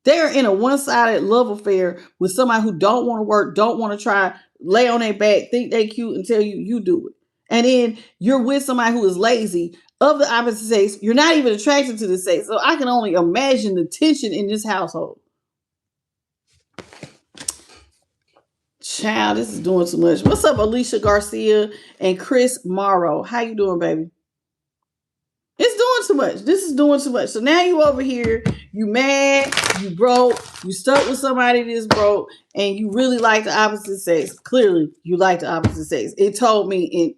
They're in a one-sided love affair with somebody who don't want to work, don't want to try, lay on their back, think they cute and tell you do it. And then you're with somebody who is lazy of the opposite sex. You're not even attracted to the sex. So I can only imagine the tension in this household. Child, this is doing too much. What's up, Alicia Garcia and Chris Morrow? How you doing, baby? It's doing too much. This is doing too much. So now you over here, you mad, you broke, you stuck with somebody that's broke, and you really like the opposite sex. Clearly, you like the opposite sex. It told me in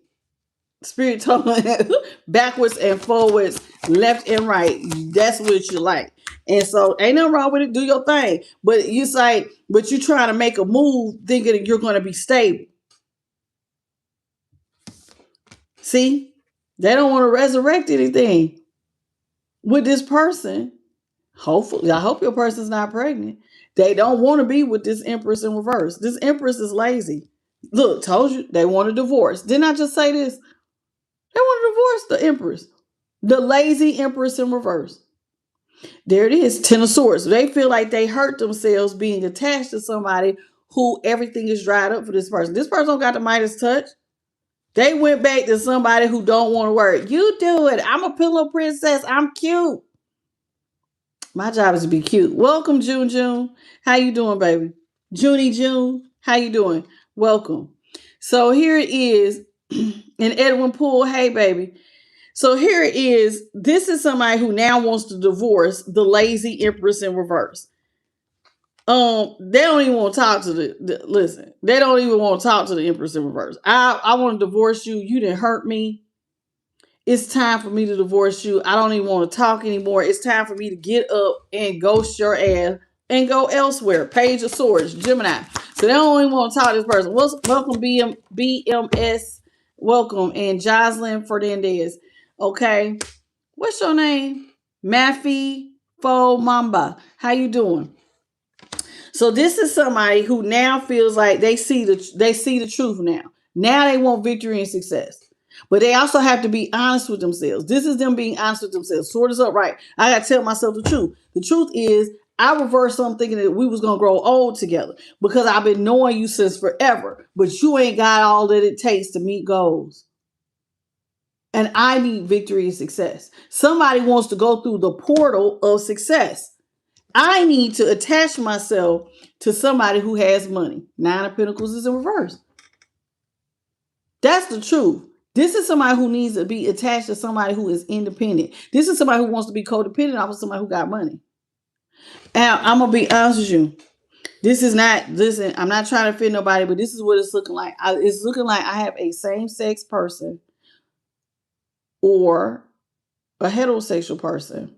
spirit, told me backwards and forwards, left and right. That's what you like. And so ain't nothing wrong with it. Do your thing. But it's like, but you trying to make a move thinking that you're going to be stable. See? They don't want to resurrect anything with this person. Hopefully, I hope your person's not pregnant. They don't want to be with this Empress in reverse. This Empress is lazy. Look, told you they want a divorce. Didn't I just say this? They want to divorce the Empress. The lazy Empress in reverse. There it is, Ten of Swords. They feel like they hurt themselves being attached to somebody who everything is dried up for this person. This person don't got the Midas touch. They went back to somebody who don't want to work. You do it. I'm a pillow princess. I'm cute. My job is to be cute. Welcome, June June. How you doing, baby? Junie June. How you doing? Welcome. So here it is. And Edwin Poole. Hey, baby. So here it is. This is somebody who now wants to divorce the lazy Empress in reverse. They don't even want to talk to listen. They don't even want to talk to the Empress in reverse. I want to divorce you. You didn't hurt me. It's time for me to divorce you. I don't even want to talk anymore. It's time for me to get up and ghost your ass and go elsewhere. Page of Swords, Gemini. So they don't even want to talk to this person. Welcome, BMS. Welcome, and Jocelyn Fernandez. Okay, what's your name? Mafi Fo Mamba. How you doing? So this is somebody who now feels like they see the truth now. Now they want victory and success. But they also have to be honest with themselves. This is them being honest with themselves. Sword is up, right? I got to tell myself the truth. The truth is I reversed something thinking that we was going to grow old together because I've been knowing you since forever. But you ain't got all that it takes to meet goals. And I need victory and success. Somebody wants to go through the portal of success. I need to attach myself to somebody who has money. Nine of Pentacles is in reverse. That's the truth. This is somebody who needs to be attached to somebody who is independent. This is somebody who wants to be codependent off of somebody who got money. And I'm going to be honest with you. This is not, listen, I'm not trying to fit nobody, but this is what it's looking like. It's looking like I have a same-sex person or a heterosexual person.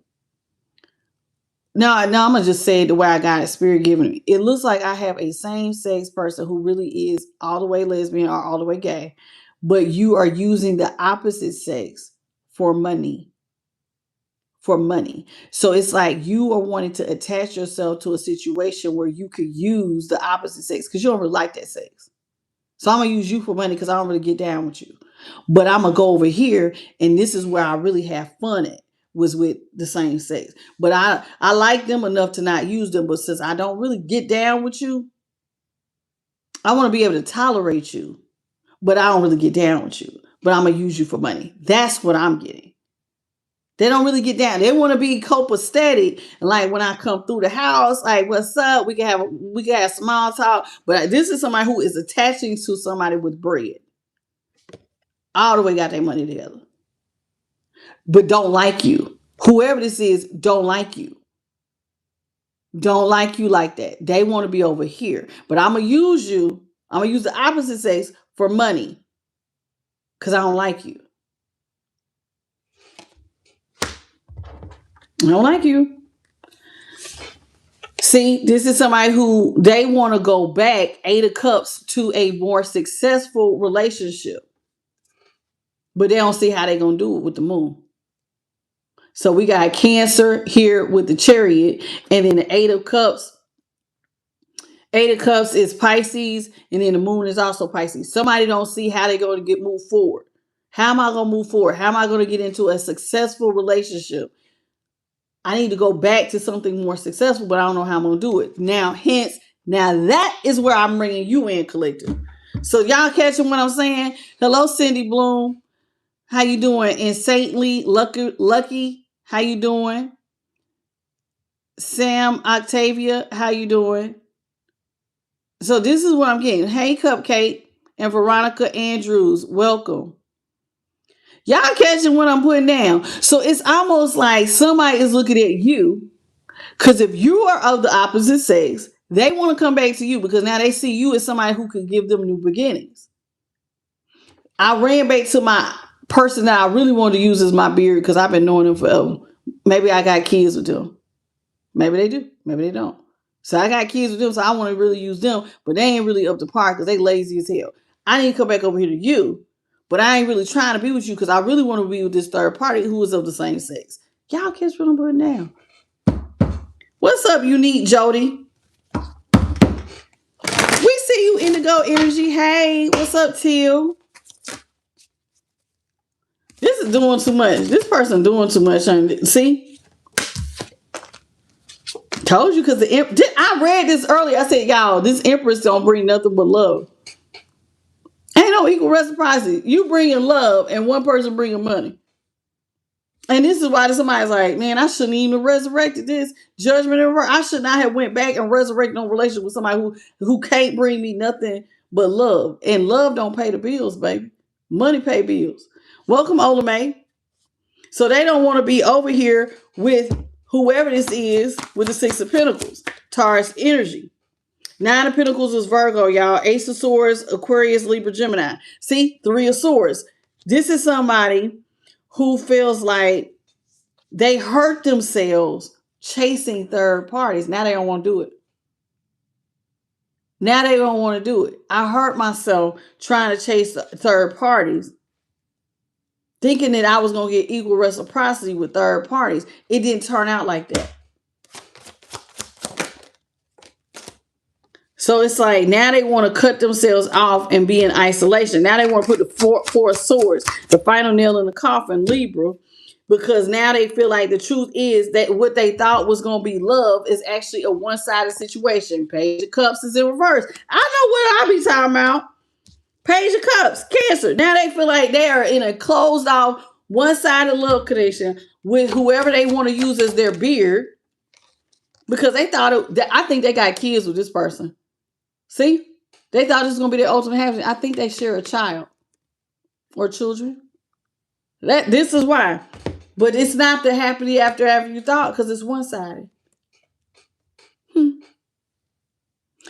No, I'm going to just say it the way I got it, spirit giving me. It looks like I have a same-sex person who really is all the way lesbian or all the way gay, but you are using the opposite sex for money. For money. So it's like you are wanting to attach yourself to a situation where you could use the opposite sex because you don't really like that sex. So I'm going to use you for money because I don't really get down with you. But I'm going to go over here and this is where I really have fun at. Was with the same sex. But I like them enough to not use them. But since I don't really get down with you, I want to be able to tolerate you. But I don't really get down with you. But I'm going to use you for money. That's what I'm getting. They don't really get down. They want to be copacetic. And like when I come through the house, like, what's up? We can have small talk. But this is somebody who is attaching to somebody with bread. All the way got their money together. But don't like you. Whoever this is, don't like you. Don't like you like that. They want to be over here. But I'm going to use you. I'm going to use the opposite sex for money. Because I don't like you. I don't like you. See, this is somebody who they want to go back, 8 of Cups, to a more successful relationship. But they don't see how they're going to do it with the moon. So we got Cancer here with the Chariot. And then the 8 of Cups. 8 of Cups is Pisces. And then the moon is also Pisces. Somebody don't see how they're going to move forward. How am I going to move forward? How am I going to get into a successful relationship? I need to go back to something more successful, but I don't know how I'm going to do it. Now that is where I'm bringing you in, collective. So y'all catching what I'm saying? Hello, Cindy Bloom. How you doing? And Saintly, Lucky, how you doing? Sam Octavia, how you doing? So this is what I'm getting. Hey, Cupcake and Veronica Andrews, welcome. Y'all catching what I'm putting down? So it's almost like somebody is looking at you, because if you are of the opposite sex, they want to come back to you because now they see you as somebody who could give them new beginnings. I ran back to my person that I really wanted to use as my beard because I've been knowing them forever. Maybe I got kids with them. Maybe they do. Maybe they don't. So I got kids with them, so I want to really use them, but they ain't really up to par because they lazy as hell. I need to come back over here to you, but I ain't really trying to be with you because I really want to be with this third party who is of the same sex. Y'all catch what I'm putting down? What's up, Unique Jody? We see you, Indigo Energy. Hey, what's up, Teal? This is doing too much. This person doing too much. See? Told you because I read this earlier. I said, y'all, this Empress don't bring nothing but love. Ain't no equal reciprocity. You bringing love and one person bringing money. And this is why somebody's like, man, I shouldn't even have resurrected this judgment. I should not have went back and resurrected no relationship with somebody who can't bring me nothing but love. And love don't pay the bills, baby. Money pay bills. Welcome, Ola May. So they don't want to be over here with whoever this is with the Six of Pentacles. Taurus energy. Nine of Pentacles is Virgo, y'all. Ace of Swords, Aquarius, Libra, Gemini. See? Three of Swords. This is somebody who feels like they hurt themselves chasing third parties. Now they don't want to do it. Now they don't want to do it. I hurt myself trying to chase third parties, thinking that I was going to get equal reciprocity with third parties. It didn't turn out like that. So it's like now they want to cut themselves off and be in isolation. Now they want to put the four of swords, the final nail in the coffin, Libra, because now they feel like the truth is that what they thought was going to be love is actually a one-sided situation. Page of Cups is in reverse. I know what I be talking about. Page of Cups, Cancer. Now they feel like they are in a closed off, one-sided love connection with whoever they want to use as their beard, because they thought I think they got kids with this person. See? They thought this was going to be their ultimate happiness. I think they share a child or children. This is why. But it's not the happily after you thought because it's one-sided.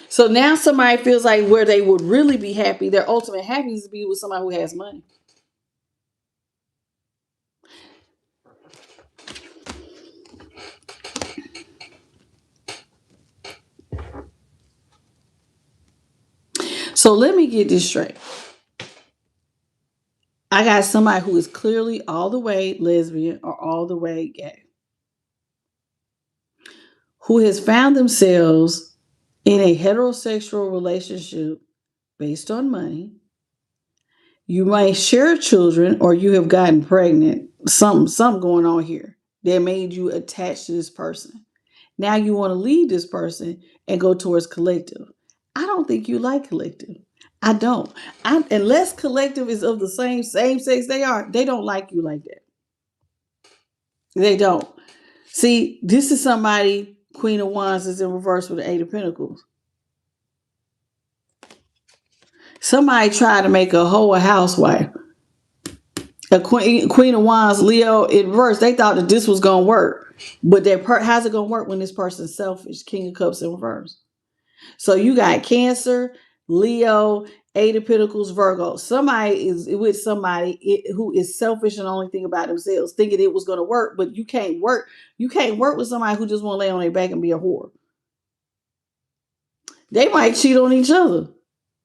So now somebody feels like where they would really be happy, their ultimate happiness is to be with somebody who has money. So let me get this straight. I got somebody who is clearly all the way lesbian or all the way gay, who has found themselves in a heterosexual relationship based on money. You might share children or you have gotten pregnant. Something going on here that made you attached to this person. Now you want to leave this person and go towards collective. I don't think you like collective. I don't. Unless collective is of the same sex they don't like you like that. They don't. See, this is somebody, Queen of Wands is in reverse with the Eight of Pentacles. Somebody tried to make a hoe a housewife. A Queen of Wands, Leo in reverse. They thought that this was going to work. But how's it going to work when this person's selfish? King of Cups in reverse. So you got Cancer, Leo, Eight of Pentacles, Virgo. Somebody is with somebody who is selfish and only think about themselves, thinking it was going to work, but you can't work. You can't work with somebody who just want to lay on their back and be a whore. They might cheat on each other.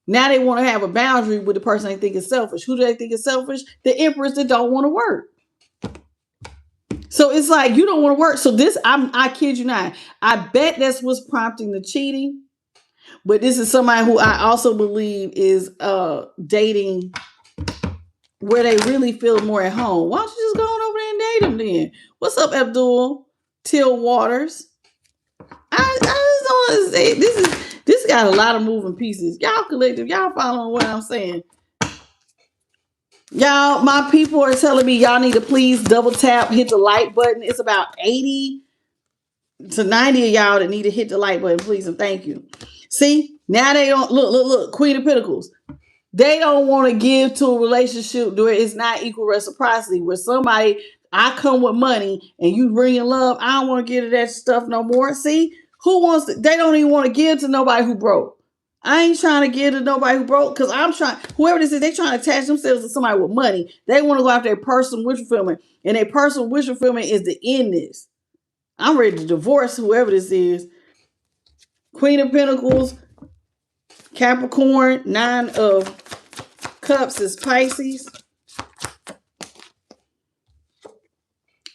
Now they want to have a boundary with the person they think is selfish. Who do they think is selfish? The Empress that don't want to work. So it's like you don't want to work. So I kid you not. I bet that's what's prompting the cheating. But this is somebody who I also believe is dating where they really feel more at home. Why don't you just go on over there and date them then? What's up, Abdul? Till Waters. I just don't want to say this got a lot of moving pieces. Y'all collective, y'all following what I'm saying? Y'all, my people are telling me y'all need to please double tap, hit the like button. It's about 80 to 90 of y'all that need to hit the like button, please, and thank you. See, now they don't look, Queen of Pentacles. They don't want to give to a relationship where it's not equal reciprocity, where somebody, I come with money and you bring in love. I don't want to give to that stuff no more. See, who wants to, they don't even want to give to nobody who broke. I ain't trying to give to nobody who broke because I'm trying, whoever this is, they trying to attach themselves to somebody with money. They want to go after their personal wish fulfillment. And their personal wish fulfillment is to end this. I'm ready to divorce whoever this is. Queen of Pentacles, Capricorn, 9 of Cups is Pisces.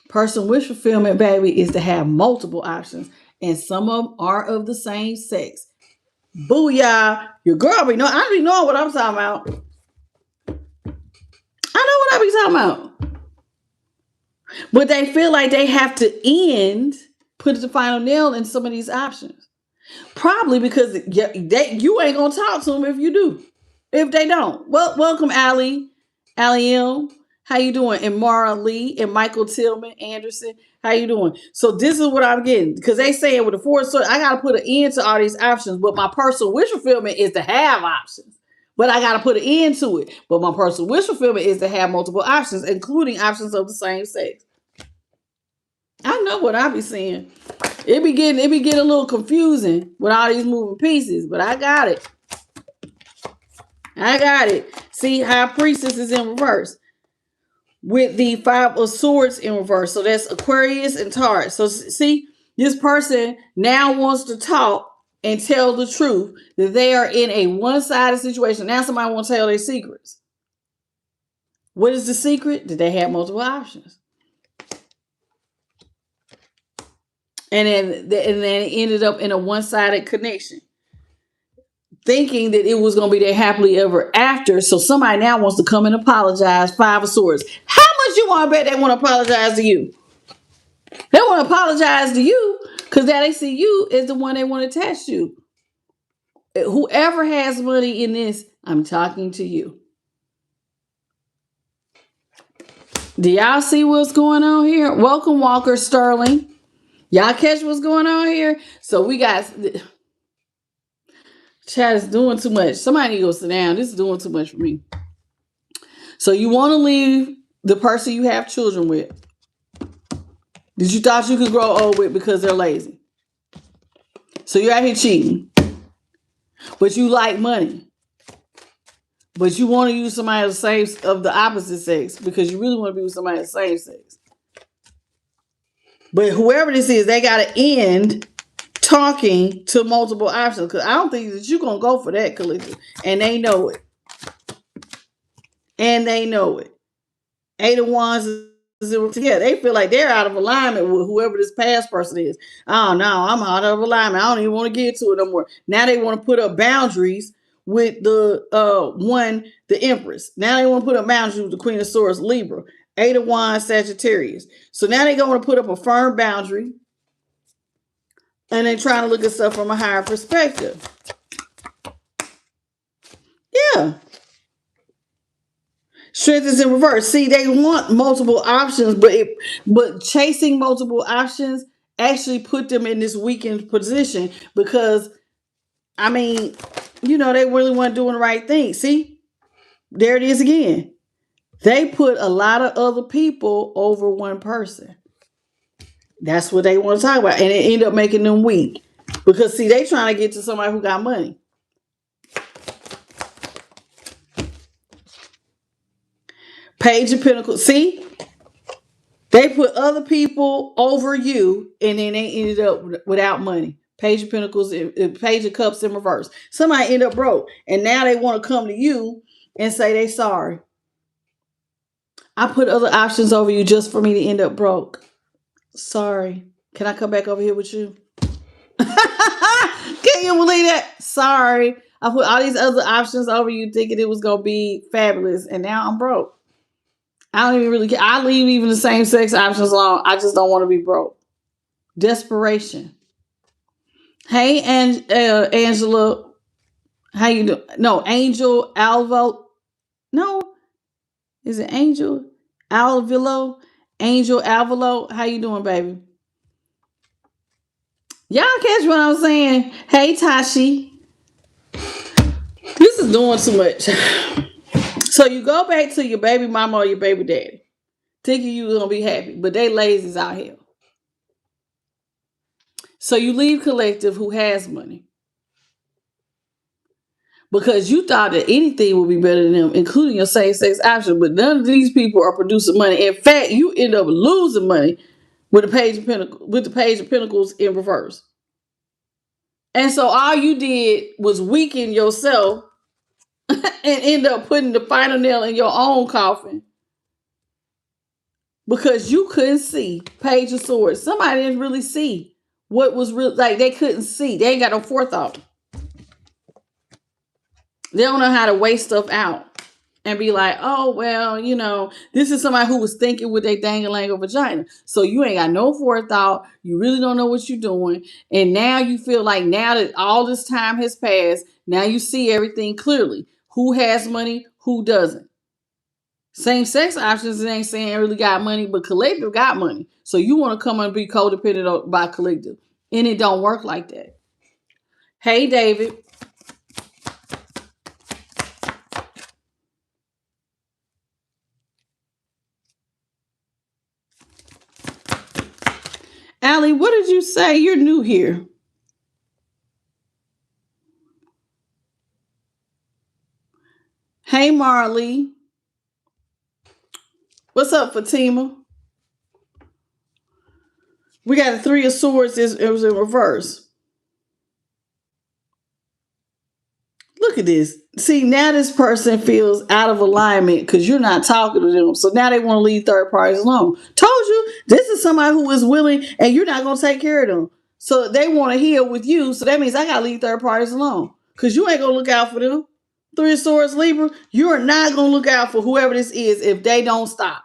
Personal wish fulfillment, baby, is to have multiple options. And some of them are of the same sex. Booyah. Your girl I already know what I'm talking about. I know what I be talking about. But they feel like they have to put the final nail in some of these options. Probably because you ain't going to talk to them if you do. If they don't. Well, welcome, Allie M. How you doing? And Mara Lee and Michael Tillman Anderson. How you doing? So this is what I'm getting. Because they saying with the Four of Swords, I got to put an end to all these options. But my personal wish fulfillment is to have options. But I got to put an end to it. But my personal wish fulfillment is to have multiple options, including options of the same sex. I know what I be saying. It be getting a little confusing with all these moving pieces. But I got it. See, High Priestess is in reverse. With the 5 of Swords in reverse. So that's Aquarius and Taurus. So see, this person now wants to talk and tell the truth that they are in a one-sided situation. Now somebody wants to tell their secrets. What is the secret? That they have multiple options. And then it ended up in a one-sided connection. Thinking that it was going to be their happily ever after. So somebody now wants to come and apologize. 5 of Swords. How much you want to bet they want to apologize to you? They want to apologize to you because now they see you as the one they want to attach to. Whoever has money in this, I'm talking to you. Do y'all see what's going on here? Welcome, Walker Sterling. Y'all catch what's going on here? So we got... Chat is doing too much. Somebody go sit down. This is doing too much for me. So you want to leave the person you have children with that you thought you could grow old with because they're lazy. So you're out here cheating. But you like money. But you want to use somebody of the opposite sex because you really want to be with somebody of the same sex. But whoever this is, they got to end talking to multiple options because I don't think that you're going to go for that, collective. And they know it. And they know it. 8 of Wands is together. They feel like they're out of alignment with whoever this past person is. Oh, no, I'm out of alignment. I don't even want to get to it no more. Now they want to put up boundaries with the Empress. Now they want to put up boundaries with the Queen of Swords, Libra. 8 of Wands, Sagittarius. So now they're going to put up a firm boundary. And they're trying to look at stuff from a higher perspective. Yeah. Strength is in reverse. See, they want multiple options, but chasing multiple options actually put them in this weakened position because, I mean, they really weren't doing the right thing. See, there it is again. They put a lot of other people over one person. That's what they want to talk about. And it ended up making them weak. Because, see, they trying to get to somebody who got money. Page of Pentacles. See? They put other people over you. And then they ended up without money. Page of Pentacles. Page of Cups in reverse. Somebody ended up broke. And now they want to come to you and say they sorry. I put other options over you just for me to end up broke. Sorry. Can I come back over here with you? Can you believe that? Sorry. I put all these other options over you thinking it was going to be fabulous. And now I'm broke. I don't even really care. I leave even the same sex options alone. I just don't want to be broke. Desperation. Hey, Angela. How you doing? No, Angel Alvo. No, is it Angel Alvilo? Angel Alvalo. How you doing, baby? Y'all catch what I'm saying? Hey, Tashi. This is doing too much. So you go back to your baby mama or your baby daddy, thinking you gonna be happy, but they lazy out here. So you leave collective who has money because you thought that anything would be better than them, including your same sex option. But none of these people are producing money. In fact, you end up losing money with the page of pentacles in reverse. And so all you did was weaken yourself and end up putting the final nail in your own coffin because you couldn't see Page of Swords. Somebody didn't really see what was real. Like they couldn't see. They ain't got no forethought. They don't know how to weigh stuff out and be like, oh, well, this is somebody who was thinking with their dang-a-lang vagina. So you ain't got no forethought. You really don't know what you're doing. And now you feel like now that all this time has passed, now you see everything clearly. Who has money? Who doesn't? Same sex options ain't saying really got money, but collective got money. So you want to come and be codependent by collective. And it don't work like that. Hey, David. Allie, what did you say? You're new here. Hey, Marley. What's up, Fatima? We got the Three of Swords. It was in reverse. Look at this. See, now this person feels out of alignment because you're not talking to them. So now they want to leave third parties alone. Told you, this is somebody who is willing and you're not going to take care of them. So they want to heal with you. So that means I got to leave third parties alone because you ain't going to look out for them. Three of Swords, Libra, you are not going to look out for whoever this is if they don't stop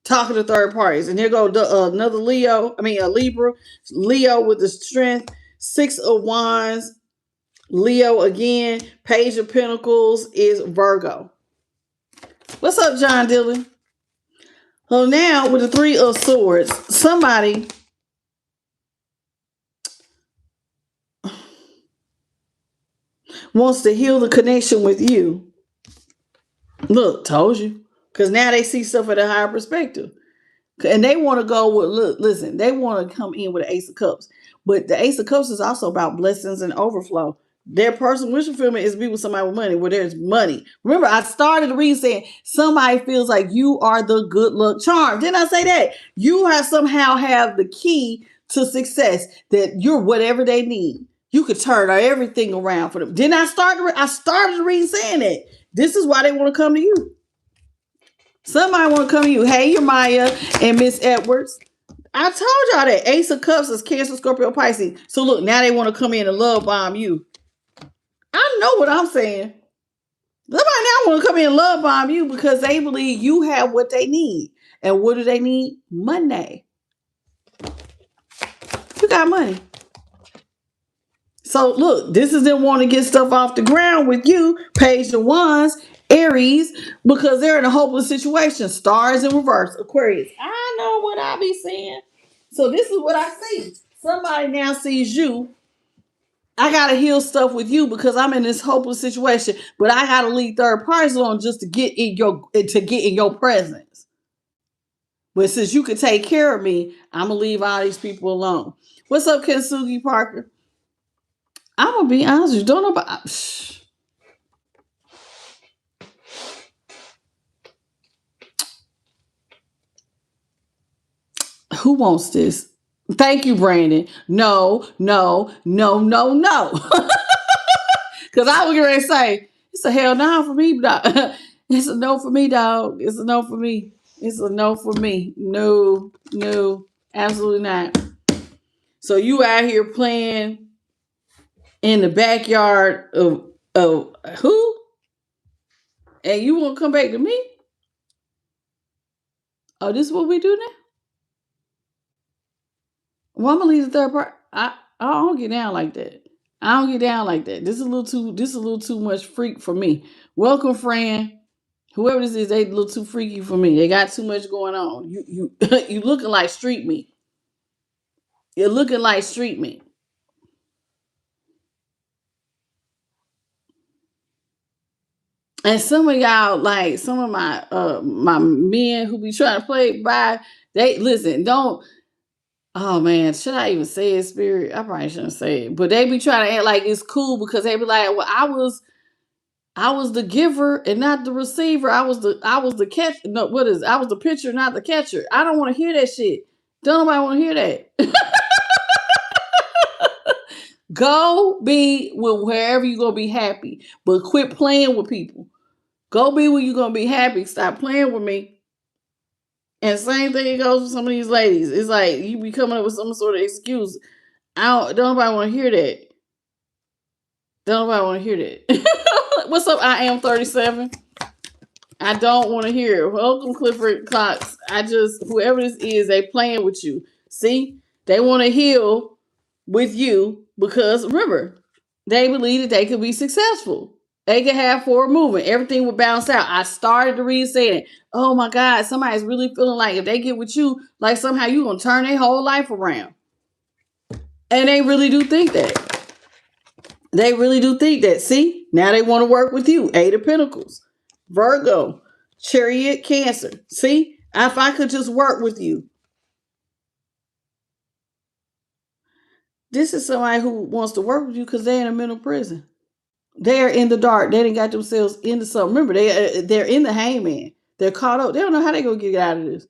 talking to third parties. And here go another Libra. Leo with the strength. Six of Wands. Leo again. Page of Pentacles is Virgo. What's up, John Dillon? So now with the Three of Swords, somebody wants to heal the connection with you. Look, told you. Because now they see stuff at a higher perspective. And they want to go with, listen, they want to come in with the Ace of Cups. But the Ace of Cups is also about blessings and overflow. Their personal wish fulfillment is to be with somebody with money, where there's money. Remember, I started the reading saying somebody feels like you are the good luck charm. Didn't I say that? You have somehow have the key to success, that you're whatever they need. You could turn everything around for them. Didn't I started the reading saying that. This is why they want to come to you. Somebody want to come to you. Hey, you're Maya and Miss Edwards. I told y'all that Ace of Cups is Cancer, Scorpio, Pisces. So look, now they want to come in and love bomb you. I know what I'm saying. Somebody now want to come in and love bomb you because they believe you have what they need. And what do they need? Money. You got money. So look, this is them wanting to get stuff off the ground with you, Page of Wands, Aries, because they're in a hopeless situation. Stars in reverse, Aquarius. I know what I be seeing. So this is what I see. Somebody now sees you. I gotta heal stuff with you because I'm in this hopeless situation, but I gotta leave third parties on just to get in your presence. But since you can take care of me, I'm gonna leave all these people alone. What's up, Kensugi Parker? I'm gonna be honest with you. Don't know about. Who wants this? Thank you, Brandon. No. Because I was going to say, it's a hell no for me, dog. It's a no for me, dog. It's a no for me. It's a no for me. No, absolutely not. So you out here playing in the backyard of who? And you won't come back to me? Oh, this is what we do now? Well, I'm gonna leave the third part. I don't get down like that. I don't get down like that. This is a little too much freak for me. Welcome, friend. Whoever this is, they a little too freaky for me. They got too much going on. You you looking like street meat. You're looking like street meat. And some of y'all, like some of my men who be trying to play by, they listen, don't. Oh man, should I even say it, spirit? I probably shouldn't say it. But they be trying to act like it's cool because they be like, well, I was the giver and not the receiver. I was the catch. No, what is it? I was the pitcher, not the catcher. I don't want to hear that shit. Don't nobody want to hear that. Go be with wherever you're gonna be happy. But quit playing with people. Go be where you're gonna be happy. Stop playing with me. And same thing goes with some of these ladies. It's like you be coming up with some sort of excuse. Don't nobody want to hear that. Don't nobody want to hear that. What's up? I am 37. I don't want to hear it. Welcome, Clifford Cox. Whoever this is, they playing with you. See, they want to heal with you because remember, they believe that they could be successful. They could have forward movement. Everything would bounce out. I started to read saying, oh my God, somebody's really feeling like if they get with you, like somehow you're going to turn their whole life around. And they really do think that. They really do think that. See, now they want to work with you. Eight of Pentacles, Virgo, Chariot, Cancer. See, if I could just work with you. This is somebody who wants to work with you because they're in a mental prison. They're in the dark. They didn't got themselves into something. Remember, they're in the hangman. They're caught up. They don't know how they're going to get out of this.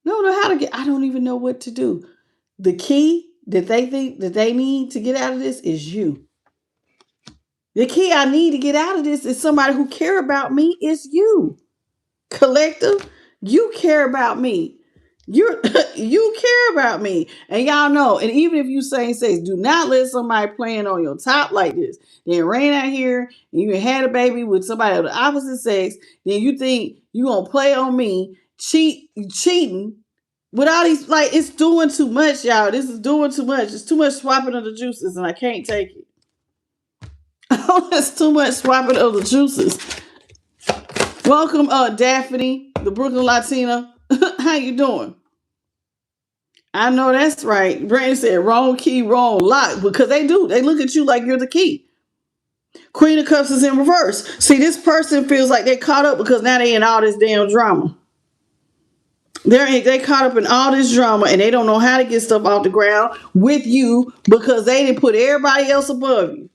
They don't know how to get. I don't even know what to do. The key that they think that they need to get out of this is you. The key I need to get out of this is somebody who care about me is you. Collective, you care about me. You care about me. And y'all know, and even if you same sex, do not let somebody playing on your top like this. Then ran out here and you had a baby with somebody of the opposite sex, then you think you gonna play on me, cheating with all these, like it's doing too much, y'all. This is doing too much. It's too much swapping of the juices, and I can't take it. It's too much swapping of the juices. Welcome, Daphne, the Brooklyn Latina. How you doing? I know that's right. Brandon said wrong key, wrong lock, because they do. They look at you like you're the key. Queen of Cups is in reverse. See, this person feels like they caught up because now they in all this damn drama. They caught up in all this drama and they don't know how to get stuff off the ground with you because they didn't put everybody else above you.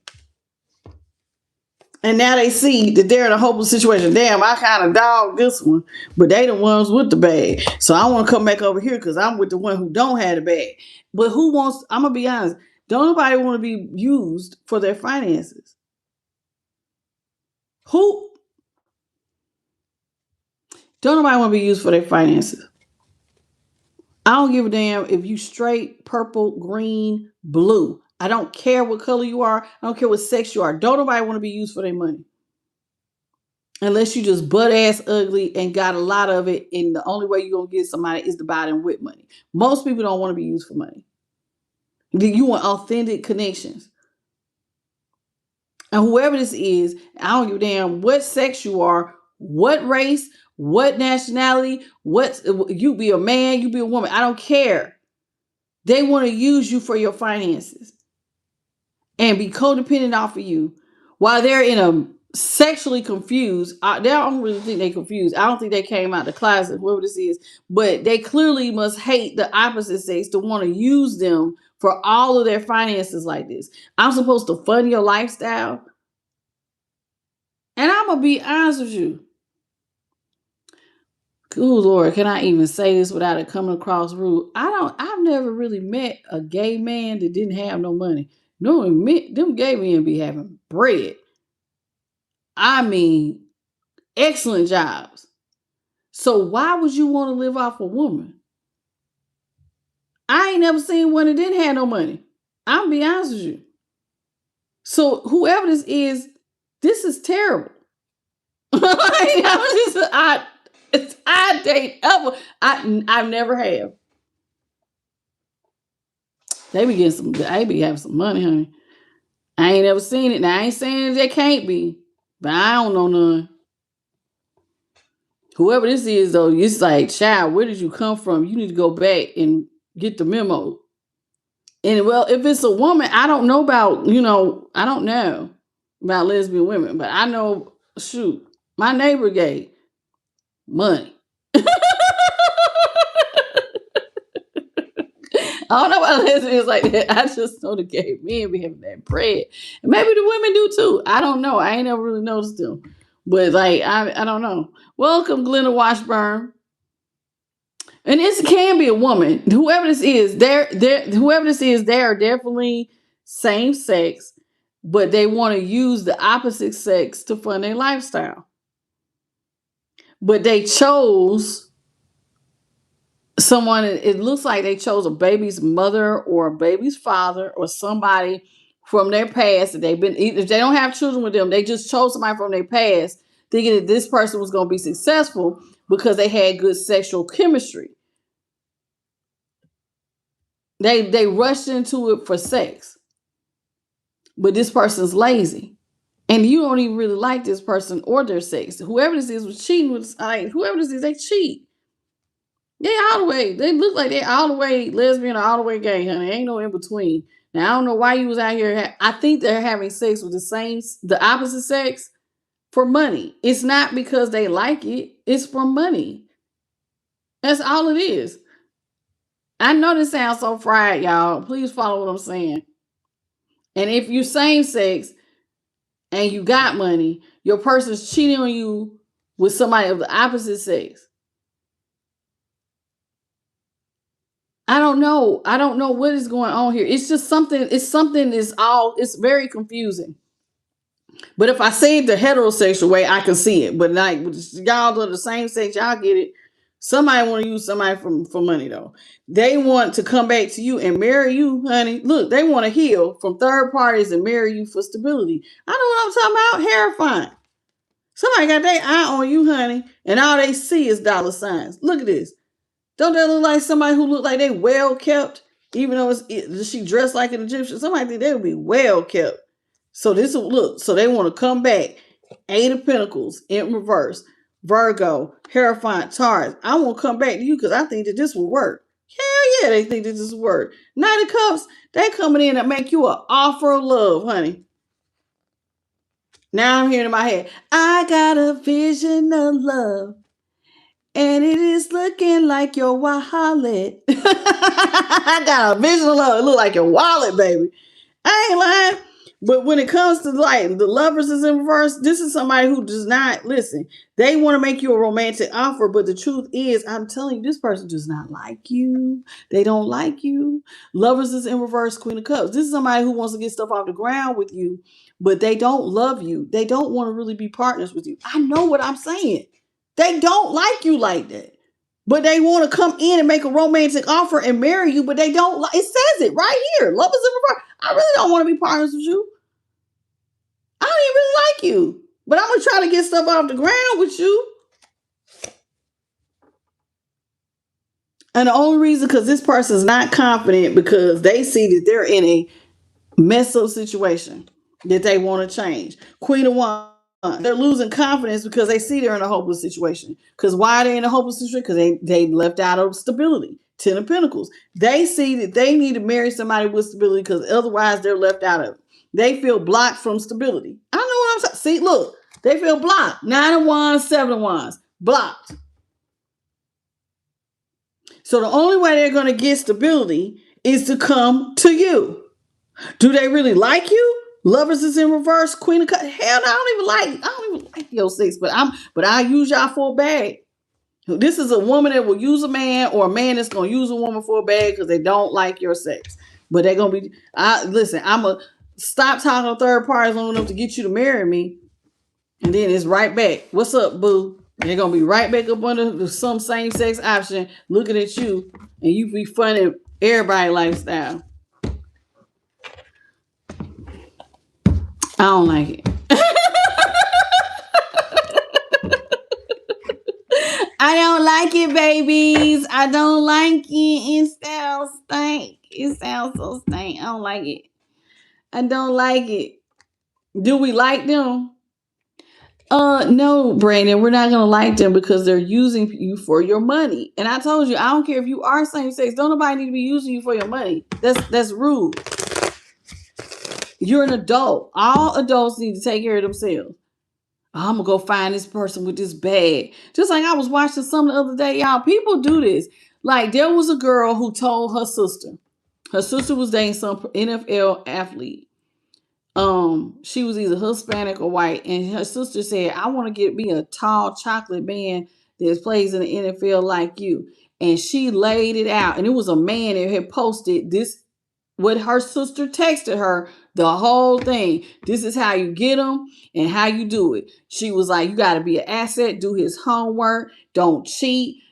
And now they see that they're in a hopeless situation. Damn, I kind of dog this one, but they the ones with the bag. So I want to come back over here because I'm with the one who don't have the bag. But who wants, I'm going to be honest, don't nobody want to be used for their finances. Who? Don't nobody want to be used for their finances. I don't give a damn if you straight, purple, green, blue. I don't care what color you are. I don't care what sex you are. Don't nobody want to be used for their money. Unless you just butt ass ugly and got a lot of it, and the only way you're going to get somebody is to buy them with money. Most people don't want to be used for money. You want authentic connections. And whoever this is, I don't give a damn what sex you are, what race, what nationality, you be a man, you be a woman. I don't care. They want to use you for your finances and be codependent off of you while they're in a sexually confused. I don't really think they confused. I don't think they came out the closet, whoever this is, but they clearly must hate the opposite sex to want to use them for all of their finances like this. I'm supposed to fund your lifestyle. And I'm going to be honest with you. Oh Lord, can I even say this without it coming across rude? I've never really met a gay man that didn't have no money. No, them gay men be having bread. I mean, excellent jobs. So why would you want to live off a woman? I ain't never seen one that didn't have no money. I'm be honest with you. So whoever this is terrible. I date ever. I never have. They be having some money, honey. I ain't never seen it. Now I ain't saying they can't be, but I don't know none. Whoever this is, though, it's like, child, where did you come from? You need to go back and get the memo. And well, if it's a woman, I don't know about, I don't know about lesbian women, but I know, shoot, my neighbor gave money. I don't know about lesbians like that. I just know the gay men be having that bread. And maybe the women do too. I don't know. I ain't never really noticed them. But like, I don't know. Welcome, Glenda Washburn. And this can be a woman. Whoever this is, they are definitely same sex, but they want to use the opposite sex to fund their lifestyle. But they chose someone, it looks like they chose a baby's mother or a baby's father or somebody from their past that they've been, if they don't have children with them, they just chose somebody from their past thinking that this person was going to be successful because they had good sexual chemistry. They rushed into it for sex. But this person's lazy. And you don't even really like this person or their sex. Whoever this is was cheating with, whoever this is, they cheat. They all the way. They look like they all the way lesbian or all the way gay, honey. Ain't no in between. Now, I don't know why you was out here. I think they're having sex with the opposite sex for money. It's not because they like it. It's for money. That's all it is. I know this sounds so fried, y'all. Please follow what I'm saying. And if you're same sex and you got money, your person's cheating on you with somebody of the opposite sex. I don't know. I don't know what is going on here. It's just something. It's very confusing. But if I say it the heterosexual way, I can see it. But like y'all are the same sex, y'all get it. Somebody want to use somebody for money though. They want to come back to you and marry you, honey. Look, they want to heal from third parties and marry you for stability. I know what I'm talking about. Terrifying. Somebody got their eye on you, honey, and all they see is dollar signs. Look at this. Don't that look like somebody who look like they well kept? Even though she dressed like an Egyptian, somebody think they would be well kept. So so they want to come back. 8 of Pentacles in reverse. Virgo, Hierophant, Taurus. I won't come back to you because I think that this will work. Hell yeah, they think that this will work. 9 of Cups, they coming in and make you an offer of love, honey. Now I'm hearing in my head, I got a vision of love. And it is looking like your wallet. I got a vision of love. It look like your wallet, baby. I ain't lying. But when it comes to like the lovers is in reverse, this is somebody who does not listen. They want to make you a romantic offer, but the truth is, I'm telling you, this person does not like you. They don't like you. Lovers is in reverse, Queen of Cups. This is somebody who wants to get stuff off the ground with you, but they don't love you. They don't want to really be partners with you. I know what I'm saying. They don't like you like that. But they want to come in and make a romantic offer and marry you, but they don't like it. Says it right here. Love is in reverse. I really don't want to be partners with you. I don't even really like you. But I'm going to try to get stuff off the ground with you. And the only reason, because this person's not confident because they see that they're in a mess up situation that they want to change. Queen of Wands. They're losing confidence because they see they're in a hopeless situation. Because why are they in a hopeless situation? Because they left out of stability. 10 of Pentacles. They see that they need to marry somebody with stability because otherwise they're left out of it. They feel blocked from stability. I know what I'm saying. See, look, they feel blocked. 9 of Wands, 7 of Wands. Blocked. So the only way they're going to get stability is to come to you. Do they really like you? Lovers is in reverse. Queen of Cups. Hell, no, I don't even like your 6, but I use y'all for a bag. This is a woman that will use a man, or a man that's gonna use a woman for a bag because they don't like your sex. But they're gonna be. Listen, I'm gonna stop talking to third parties long enough to get you to marry me, and then it's right back. What's up, boo? And they're gonna be right back up under some same sex option, looking at you, and you be funding everybody lifestyle. I don't like it. I don't like it, babies. I don't like it. It sounds stank. It sounds so stank. I don't like it. I don't like it. Do we like them? No, Brandon, we're not gonna like them because they're using you for your money. And I told you, I don't care if you are same sex. Don't nobody need to be using you for your money. That's rude. You're an adult. All adults need to take care of themselves. I'm gonna go find this person with this bag. Just like I was watching some the other day, y'all. People do this. Like there was a girl who told her sister. Her sister was dating some NFL athlete. She was either Hispanic or white, and her sister said, I want to get me a tall chocolate man that plays in the NFL like you. And she laid it out, and it was a man that had posted this, what her sister texted her, the whole thing. This is how you get them and how you do it. She was like, you got to be an asset, do his homework, don't cheat.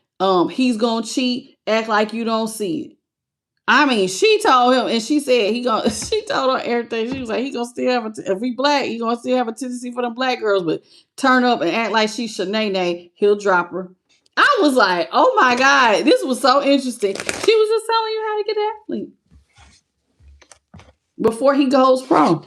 He's gonna cheat, act like you don't see it. I mean, she told him, and she said she told her everything. She was like, he gonna still have if he black, he gonna still have a tendency for them black girls, but turn up and act like she's Shanae, he'll drop her. I was like, oh my God, this was so interesting. She was just telling you how to get an athlete before he goes pro.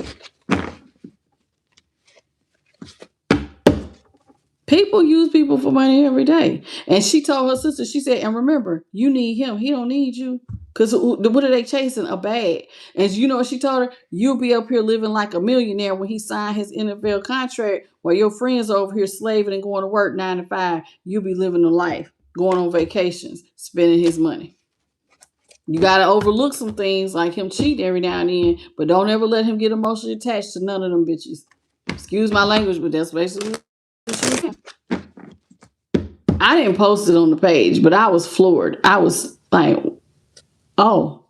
People use people for money every day. And she told her sister, she said, and remember, you need him. He don't need you. Because what are they chasing? A bag. And you know what she told her? You'll be up here living like a millionaire when he signed his NFL contract while your friends are over here slaving and going to work 9 to 5. You'll be living a life, going on vacations, spending his money. You got to overlook some things like him cheating every now and then, but don't ever let him get emotionally attached to none of them bitches. Excuse my language, but that's basically what she. I didn't post it on the page, but I was floored. I was like, oh,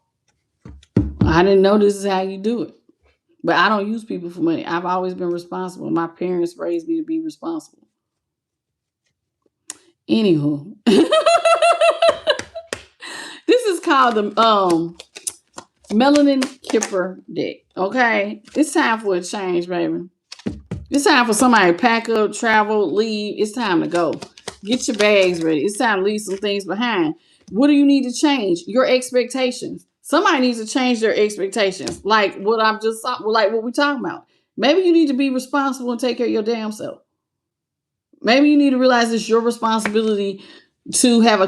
I didn't know this is how you do it. But I don't use people for money. I've always been responsible. My parents raised me to be responsible. Anywho, this is called the Melanin Kipper deck. Okay, it's time for a change, baby. It's time for somebody to pack up, travel, leave. It's time to go. Get your bags ready. It's time to leave some things behind. What do you need to change? Your expectations. Somebody needs to change their expectations. Like what we're talking about. Maybe you need to be responsible and take care of your damn self. Maybe you need to realize it's your responsibility to have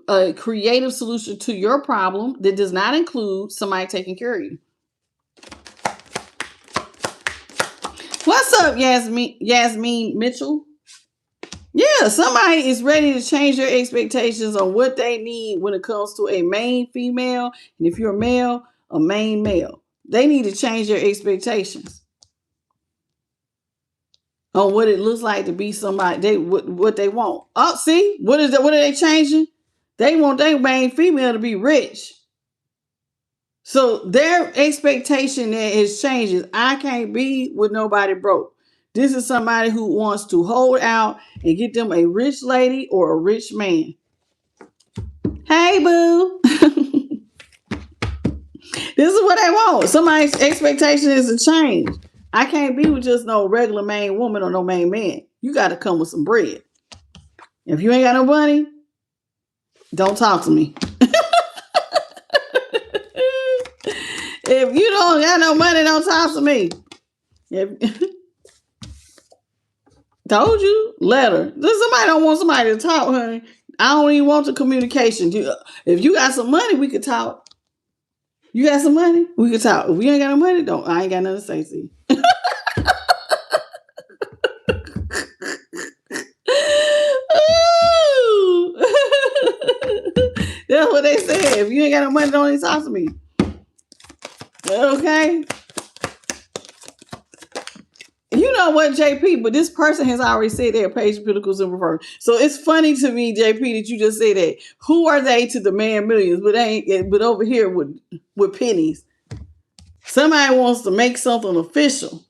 a creative solution to your problem that does not include somebody taking care of you. What's up, Yasmin Mitchell? Yeah, somebody is ready to change their expectations on what they need when it comes to a main female. And if you're a male, a main male. They need to change their expectations on what it looks like to be somebody, what they want. Oh, see? What are they changing? They want their main female to be rich. So their expectation is changes. I can't be with nobody broke. This is somebody who wants to hold out and get them a rich lady or a rich man. Hey, boo. This is what they want. Somebody's expectation is to change. I can't be with just no regular main woman or no main man. You got to come with some bread. If you ain't got no money, don't talk to me. If you don't got no money, don't talk to me. Told you, letter. Somebody don't want somebody to talk, honey. I don't even want the communication. If you got some money, we could talk. You got some money, we could talk. If we ain't got no money, I ain't got nothing to say to you. That's what they said. If you ain't got no money, don't even talk to me. Okay. You know what, JP, but this person has already said they're Page of Pentacles in reverse. So it's funny to me, JP, that you just say that. Who are they to demand millions? But over here with pennies. Somebody wants to make something official.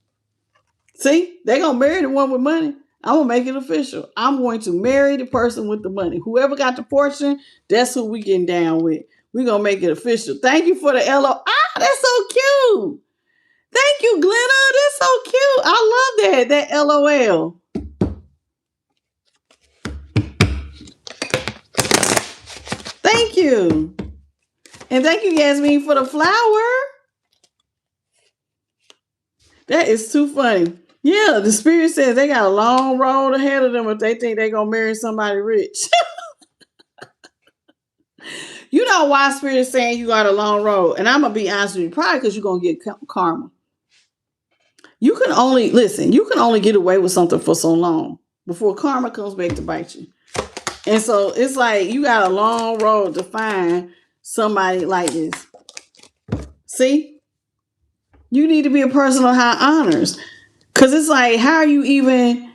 See, they're going to marry the one with money. I'm going to make it official. I'm going to marry the person with the money. Whoever got the fortune, that's who we getting down with. We're going to make it official. Thank you for the LO. That's so cute. Thank you, Glenna. That's so cute. I love that LOL. Thank you. And thank you, Yasmin, for the flower. That is too funny. Yeah, the spirit says they got a long road ahead of them if they think they're going to marry somebody rich. You know why spirit is saying you got a long road? And I'm going to be honest with you, probably because you're going to get karma. You can only get away with something for so long before karma comes back to bite you. And so it's like you got a long road to find somebody like this. See? You need to be a person of high honors. Because it's like, how are you even...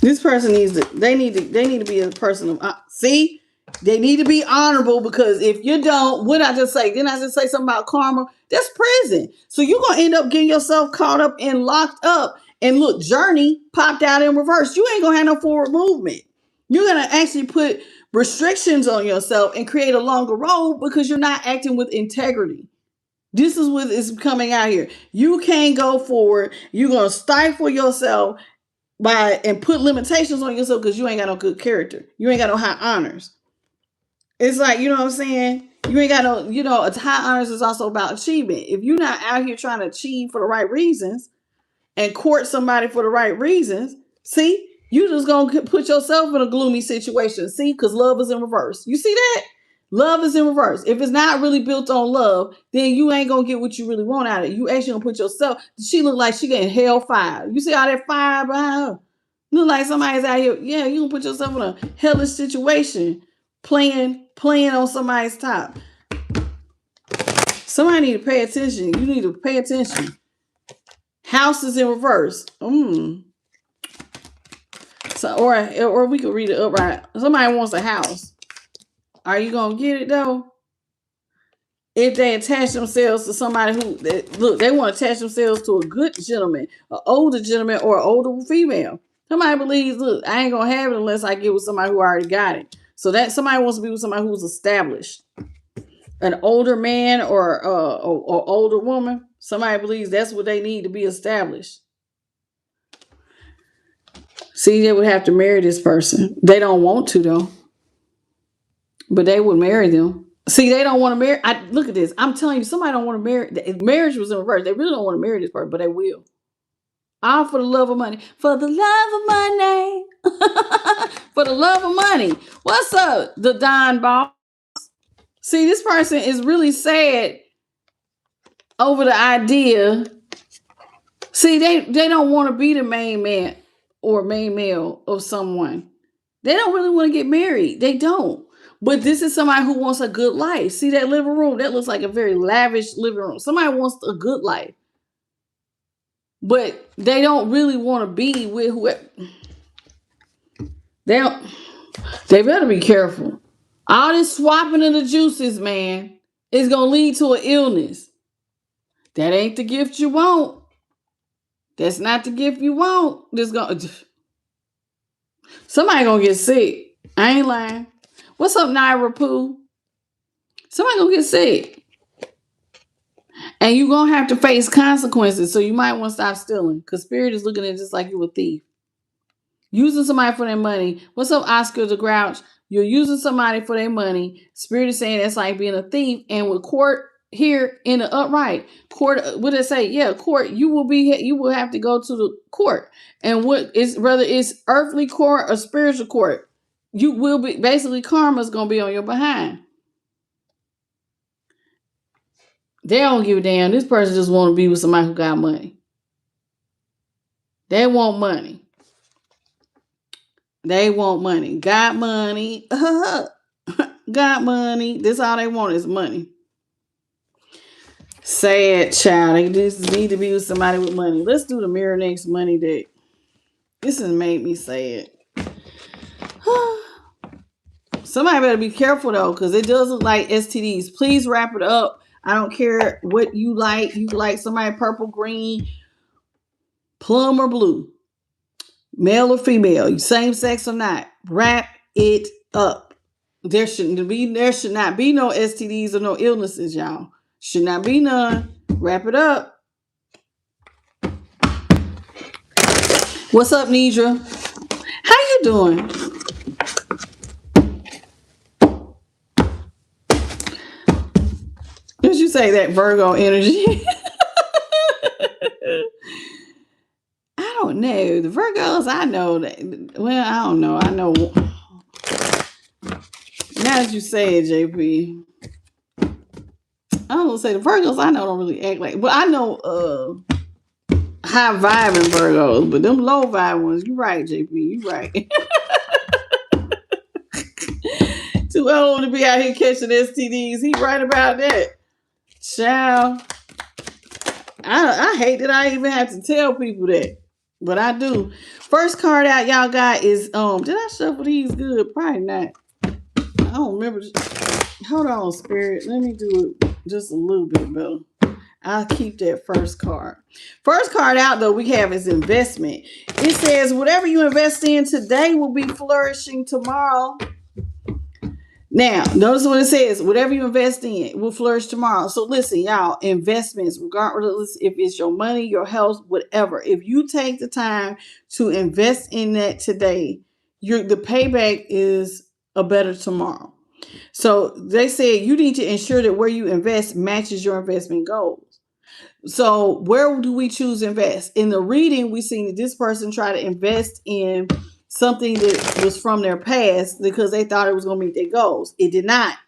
This person they need to be a person of... See? They need to be honorable, because if you don't, what I just say? Didn't I just say something about karma? That's prison. So you're going to end up getting yourself caught up and locked up. And look, journey popped out in reverse. You ain't going to have no forward movement. You're going to actually put restrictions on yourself and create a longer road because you're not acting with integrity. This is what is coming out here. You can't go forward. You're going to stifle yourself and put limitations on yourself because you ain't got no good character. You ain't got no high honors. It's like, you know what I'm saying? You ain't got no, high honors is also about achievement. If you're not out here trying to achieve for the right reasons and court somebody for the right reasons, see, you just going to put yourself in a gloomy situation. See, because love is in reverse. You see that? Love is in reverse. If it's not really built on love, then you ain't going to get what you really want out of it. You actually going to put yourself, she look like she getting hellfire. You see all that fire behind her? Look like somebody's out here. Yeah, you going to put yourself in a hellish situation playing on somebody's top. Somebody need to pay attention. You need to pay attention. House is in reverse. So, or we could read it upright. Somebody wants a house. Are you gonna get it though? If they attach themselves to somebody they want to attach themselves to a good gentleman, an older gentleman, or an older female. Somebody believes, look, I ain't gonna have it unless I get with somebody who already got it. So that somebody wants to be with somebody who's established, an older man or older woman. Somebody believes that's what they need to be established. See, they would have to marry this person. They don't want to though, but they would marry them. See, they don't want to marry. Look at this. I'm telling you, somebody don't want to marry. Marriage was in reverse. They really don't want to marry this person, but they will. All for the love of money. For the love of money. For the love of money. What's up, the Don Boss? See, this person is really sad over the idea. See, they don't want to be the main man or main male of someone. They don't really want to get married. They don't. But this is somebody who wants a good life. See that living room? That looks like a very lavish living room. Somebody wants a good life. But they don't really want to be with whoever. They better be careful. All this swapping of the juices, man, is going to lead to an illness. That ain't the gift you want. That's not the gift you want. Somebody going to get sick. I ain't lying. What's up, Naira Pooh? Somebody going to get sick. And you're going to have to face consequences. So you might want to stop stealing. Because spirit is looking at it just like you a thief. Using somebody for their money. What's up, Oscar the Grouch? You're using somebody for their money. Spirit is saying that's like being a thief. And with court here in the upright court, what did it say? Yeah, court. You will have to go to the court. And whether it's earthly court or spiritual court, you will be basically karma's gonna be on your behind. They don't give a damn. This person just want to be with somebody who got money. They want money. They want money. Got money. Got money. This all they want is money. Sad child. They just need to be with somebody with money. Let's do the Mirror Next Money deck. This has made me sad. Somebody better be careful though, because it does look like STDs. Please wrap it up. I don't care what you like. You like somebody purple, green, plum, or blue. Male or female, same sex or not. Wrap it up. There should not be no STDs or no illnesses, y'all. Should not be none. Wrap it up. What's up, Nidra? How you doing? say that Virgo energy? I don't know. The Virgos, I know that. Well, I don't know. I know. Now that you say it, JP, I don't say the Virgos I know don't really act like. But I know high vibing Virgos, but them low vibe ones, you right, JP, you right. Too old to be out here catching STDs. He right about that. Child. I hate that I even have to tell people that. But I do. First card out y'all got is did I shuffle these good? Probably not. I don't remember. Hold on, Spirit. Let me do it just a little bit better. I'll keep that first card. First card out, though, we have is investment. It says, whatever you invest in today will be flourishing tomorrow. Now, notice what it says. Whatever you invest in will flourish tomorrow. So listen, y'all, investments, regardless if it's your money, your health, whatever. If you take the time to invest in that today, the payback is a better tomorrow. So they said you need to ensure that where you invest matches your investment goals. So where do we choose to invest? In the reading, we seen that this person tried to invest in something that was from their past because they thought it was going to meet their goals. It did not.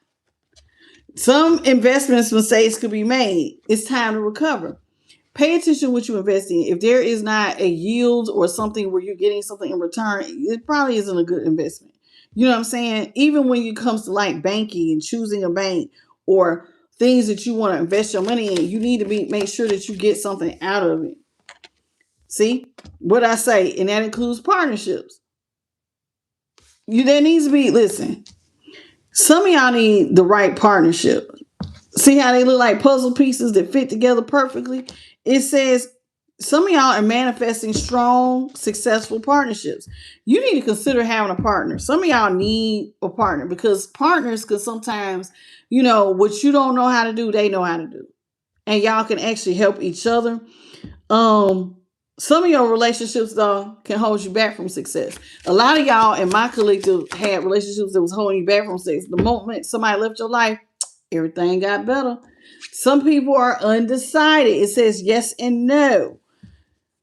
Some investments mistakes could be made. It's time to recover. Pay attention to what you invest in. If there is not a yield or something where you're getting something in return, it probably isn't a good investment. You know what I'm saying? Even when it comes to like banking and choosing a bank or things that you want to invest your money in, you need to make sure that you get something out of it. See what I say? And that includes partnerships. There needs to be, listen, some of y'all need the right partnership. See how they look like puzzle pieces that fit together perfectly? It says some of y'all are manifesting strong, successful partnerships. You need to consider having a partner. Some of y'all need a partner because partners could sometimes, what you don't know how to do, they know how to do. And y'all can actually help each other. Some of your relationships, though, can hold you back from success. A lot of y'all in my collective had relationships that was holding you back from success. The moment somebody left your life, everything got better. Some people are undecided. It says yes and no.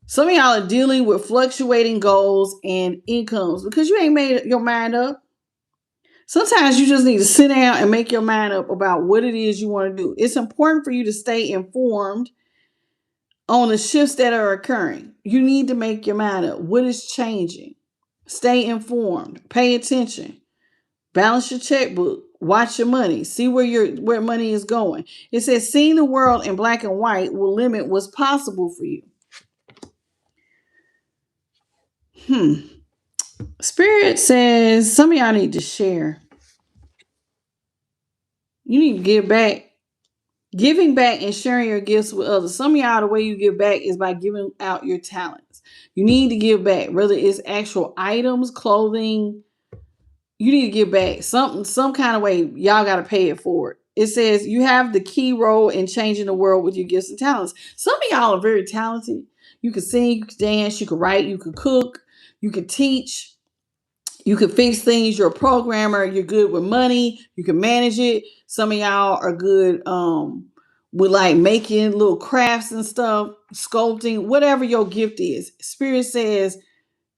Some of y'all are dealing with fluctuating goals and incomes because you ain't made your mind up. Sometimes you just need to sit down and make your mind up about what it is you want to do. It's important for you to stay informed on the shifts that are occurring. You need to make your mind up. What is changing? Stay informed. Pay attention. Balance your checkbook. Watch your money. See where money is going. It says seeing the world in black and white will limit what's possible for you. Spirit says some of y'all need to share. You need to give back. Giving back and sharing your gifts with others. Some of y'all, the way you give back is by giving out your talents. You need to give back, whether it's actual items, clothing. You need to give back some kind of way. Y'all got to pay it forward. It says you have the key role in changing the world with your gifts and talents. Some of y'all are very talented. You can sing, you can dance, you can write, you can cook, you can teach. You can fix things. You're a programmer. You're good with money. You can manage it. Some of y'all are good with like making little crafts and stuff, sculpting, whatever your gift is. Spirit says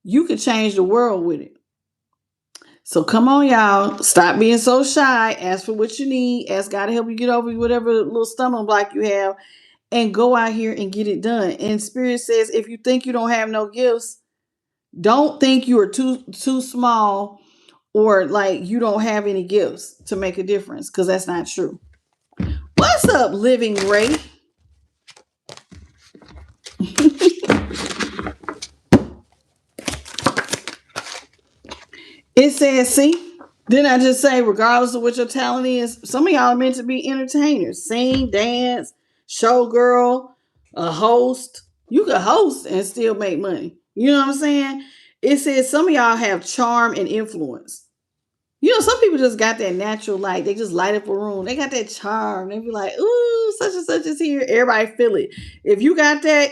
you can change the world with it. So come on, y'all. Stop being so shy. Ask for what you need. Ask God to help you get over whatever little stomach block you have and go out here and get it done. And Spirit says if you think you don't have no gifts, don't think you are too small or like you don't have any gifts to make a difference, because that's not true. What's up, Living Ray? It says, see, didn't I just say, regardless of what your talent is, some of y'all are meant to be entertainers, sing, dance, showgirl, a host. You can host and still make money. You know what I'm saying? It says some of y'all have charm and influence. Some people just got that natural light. They just light up a room. They got that charm. They be like, ooh, such and such is here. Everybody feel it. If you got that,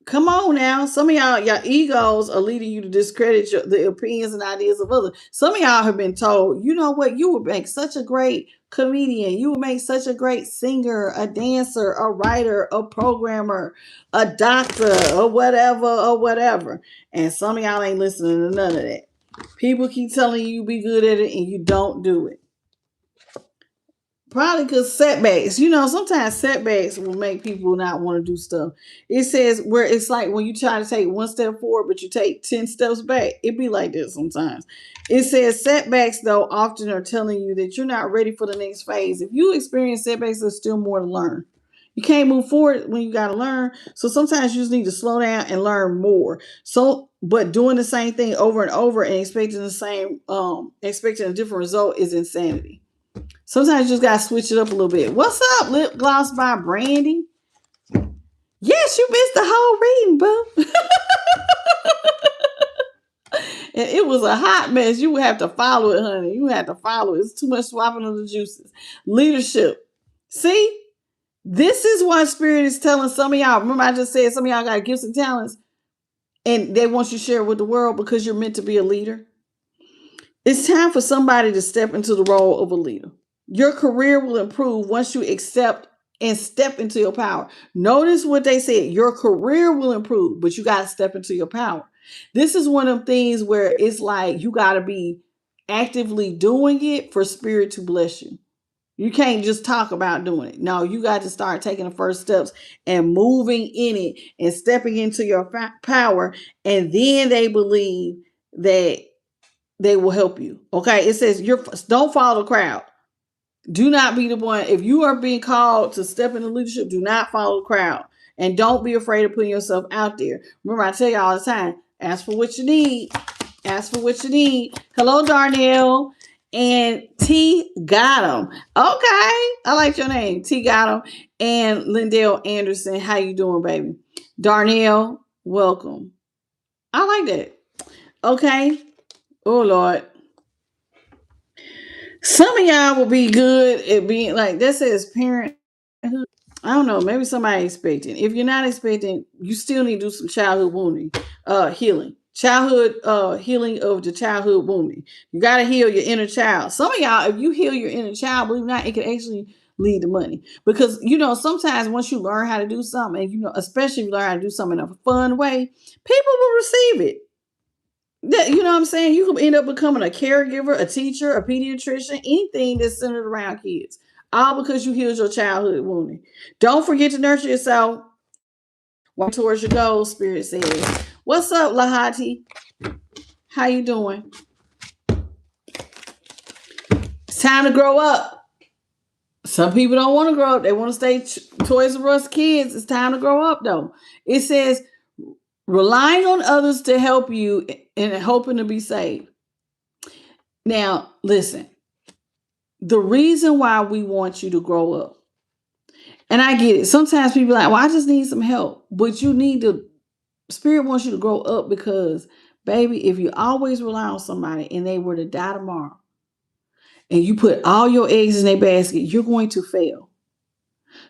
come on now. Some of y'all, your egos are leading you to discredit the opinions and ideas of others. Some of y'all have been told, you know what, you would make such a great comedian. You will make such a great singer, a dancer, a writer, a programmer, a doctor, or whatever, or whatever. And some of y'all ain't listening to none of that. People keep telling you be good at it and you don't do it. Probably because setbacks. Sometimes setbacks will make people not want to do stuff. It says where it's like when you try to take one step forward, but you take 10 steps back. It be like this sometimes. It says setbacks, though, often are telling you that you're not ready for the next phase. If you experience setbacks, there's still more to learn. You can't move forward when you got to learn. So sometimes you just need to slow down and learn more. But doing the same thing over and over and expecting expecting a different result is insanity. Sometimes you just gotta switch it up a little bit. What's up, Lip Gloss by Brandy? Yes, you missed the whole reading, boo. And it was a hot mess. You would have to follow it, honey. You have to follow it. It's too much swapping of the juices. Leadership. See, this is what Spirit is telling some of y'all. Remember, I just said some of y'all got gifts and talents, and they want you to share it with the world because you're meant to be a leader. It's time for somebody to step into the role of a leader. Your career will improve once you accept and step into your power. Notice what they said. Your career will improve, but you got to step into your power. This is one of them things where it's like you got to be actively doing it for Spirit to bless you. You can't just talk about doing it. No, you got to start taking the first steps and moving in it and stepping into your power. And then they believe that they will help you. Okay. It says don't follow the crowd. Do not be the one. If you are being called to step into leadership, do not follow the crowd. And don't be afraid of putting yourself out there. Remember, I tell you all the time, ask for what you need. Ask for what you need. Hello, Darnell. And T got him. Okay. I like your name. T got him. And Lindell Anderson. How you doing, baby? Darnell, welcome. I like that. Okay. Oh, Lord. Some of y'all will be good at being like, that says parenthood. I don't know. Maybe somebody expecting. If you're not expecting, you still need to do some childhood wounding, healing. Childhood healing of the childhood wounding. You got to heal your inner child. Some of y'all, if you heal your inner child, believe it or not, it can actually lead to money. Because, sometimes once you learn how to do something, and, especially if you learn how to do something in a fun way, people will receive it. You know what I'm saying? You can end up becoming a caregiver, a teacher, a pediatrician, anything that's centered around kids. All because you healed your childhood wounding. Don't forget to nurture yourself. Work towards your goals, Spirit says. What's up, Lahati? How you doing? It's time to grow up. Some people don't want to grow up. They want to stay Toys R Us kids. It's time to grow up, though. It says, relying on others to help you and hoping to be saved. Now, listen, the reason why we want you to grow up, and I get it. Sometimes people are like, well, I just need some help. But Spirit wants you to grow up because, baby, if you always rely on somebody and they were to die tomorrow and you put all your eggs in their basket, you're going to fail.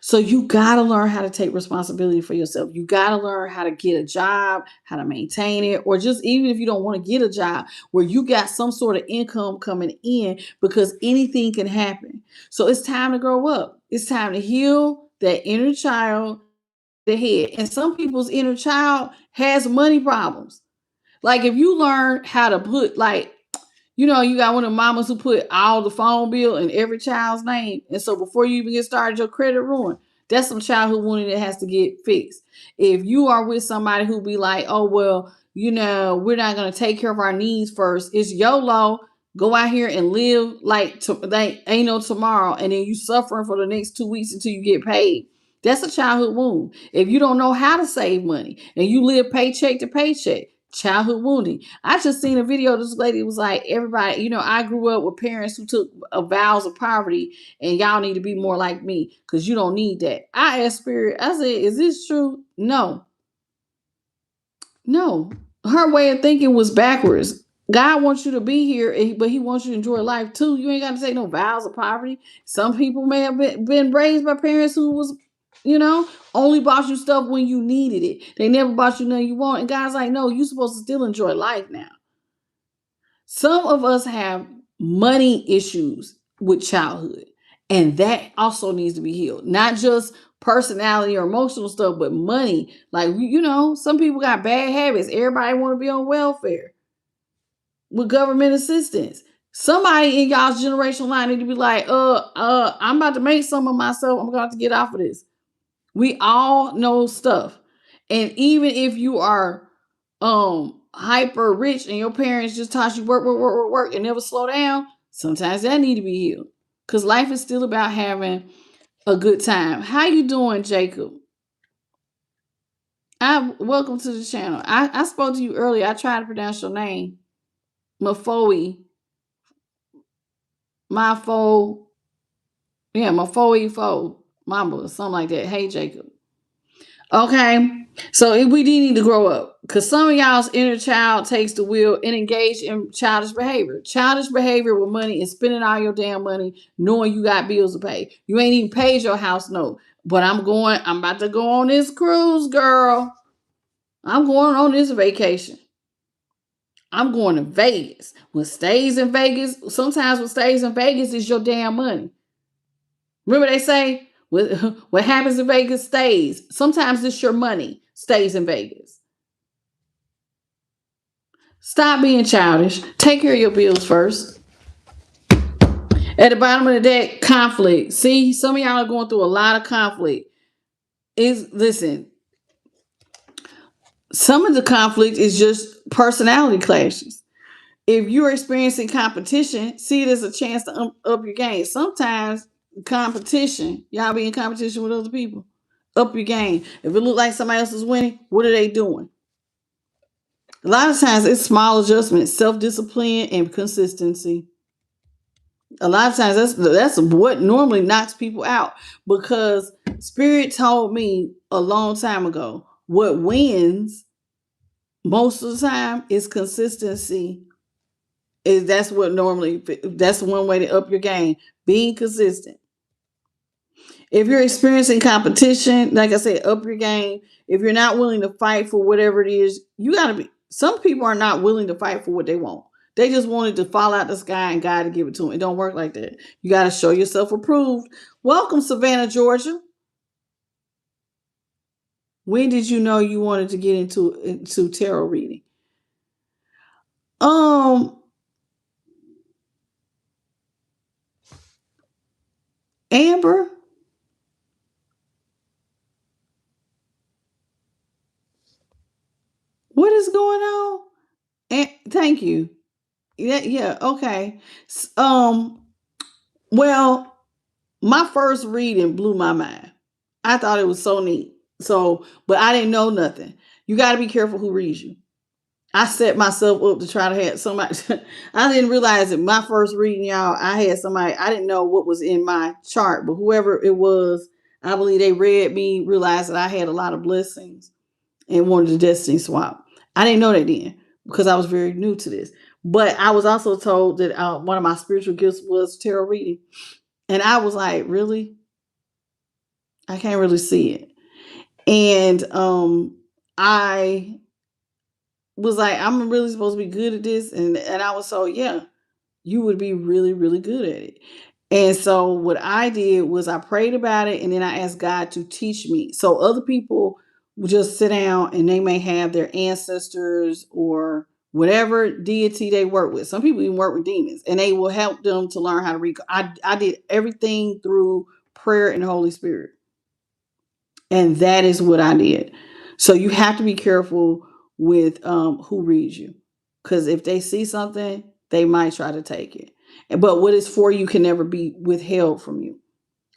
So you got to learn how to take responsibility for yourself. You got to learn how to get a job, how to maintain it, or just even if you don't want to get a job where you got some sort of income coming in, because anything can happen. So it's time to grow up. It's time to heal that inner child, the head. And some people's inner child has money problems. Like if you learn how to put you got one of the mamas who put all the phone bill in every child's name. And so before you even get started, your credit ruined. That's some childhood wounding that has to get fixed. If you are with somebody who be like, oh, well, we're not going to take care of our needs first. It's YOLO. Go out here and live like ain't no tomorrow. And then you suffering for the next 2 weeks until you get paid. That's a childhood wound. If you don't know how to save money and you live paycheck to paycheck, childhood wounding. I just seen a video. This lady was like, everybody, I grew up with parents who took vows of poverty, and y'all need to be more like me because you don't need that. I asked Spirit, I said, is this true? No. Her way of thinking was backwards. God wants you to be here, but he wants you to enjoy life too. You ain't got to take no vows of poverty. Some people may have been raised by parents who was only bought you stuff when you needed it. They never bought you nothing you want. And God's like, no, you're supposed to still enjoy life now. Some of us have money issues with childhood. And that also needs to be healed. Not just personality or emotional stuff, but money. Like, some people got bad habits. Everybody want to be on welfare with government assistance. Somebody in y'all's generational line need to be like, I'm about to make some of myself. I'm going to get off of this. We all know stuff. And even if you are hyper rich and your parents just taught you work and never slow down, sometimes that need to be healed. Because life is still about having a good time. How you doing, Jacob? Welcome to the channel. I spoke to you earlier. I tried to pronounce your name. Mafoe. Mafo. Yeah, Mafoe Fo. Mamba, something like that. Hey, Jacob. Okay, so we do need to grow up, because some of y'all's inner child takes the wheel and engage in childish behavior. Childish behavior with money is spending all your damn money knowing you got bills to pay. You ain't even paid your house note. But I'm about to go on this cruise, girl. I'm going on this vacation. I'm going to Vegas. Sometimes what stays in Vegas is your damn money. Remember they say, what happens in Vegas stays. Sometimes it's your money stays in Vegas. Stop being childish. Take care of your bills first. At the bottom of the deck, conflict. See, some of y'all are going through a lot of conflict. Listen, some of the conflict is just personality clashes. If you're experiencing competition, see it as a chance to up your game. Sometimes competition, y'all be in competition with other people. Up your game. If it look like somebody else is winning, what are they doing? A lot of times it's small adjustments, self-discipline, and consistency. A lot of times that's what normally knocks people out, because Spirit told me a long time ago, what wins most of the time is consistency. That's one way to up your game, being consistent. If you're experiencing competition, like I said, up your game. If you're not willing to fight for whatever it is, some people are not willing to fight for what they want. They just wanted to fall out the sky and God to give it to them. It don't work like that. You got to show yourself approved. Welcome, Savannah, Georgia. When did you know you wanted to get into tarot reading? Amber, what is going on? Thank you. Yeah, okay. Well, my first reading blew my mind. I thought it was so neat. But I didn't know nothing. You got to be careful who reads you. I set myself up to try to have somebody. I didn't realize that my first reading, y'all, I had somebody, I didn't know what was in my chart, but whoever it was, I believe they read me, realized that I had a lot of blessings and wanted to destiny swap. I didn't know that then, because I was very new to this. But I was also told that one of my spiritual gifts was tarot reading. And I was like, really? I can't really see it. And I was like, I'm really supposed to be good at this. And I was told, yeah, you would be really, really good at it. And so what I did was I prayed about it, and then I asked God to teach me. So other people would just sit down and they may have their ancestors or whatever deity they work with. Some people even work with demons, and they will help them to learn how to read. I did everything through prayer and Holy Spirit. And that is what I did. So you have to be careful with who reads you, because if they see something, they might try to take it. But what is for you can never be withheld from you.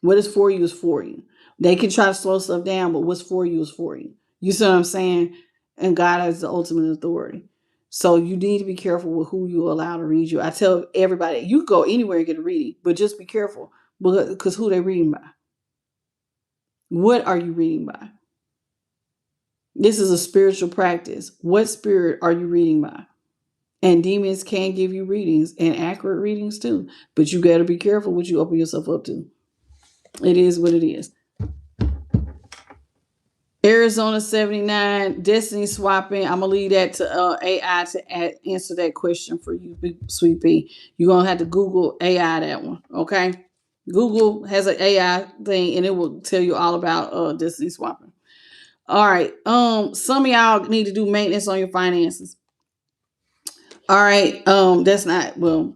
What is for you is for you. They can try to slow stuff down, but what's for you is for you. You see what I'm saying? And God has the ultimate authority. So you need to be careful with who you allow to read you. I tell everybody, you go anywhere and get a reading, but just be careful, because who they reading by. What are you reading by? This is a spiritual practice. What spirit are you reading by? And demons can give you readings, and accurate readings too. But you got to be careful what you open yourself up to. It is what it is. Arizona 79, destiny swapping. I'm going to leave that to AI to answer that question for you, Sweet Pea. You're going to have to Google AI that one, okay? Google has an AI thing, and it will tell you all about destiny swapping. All right. Some of y'all need to do maintenance on your finances. All right. That's not well.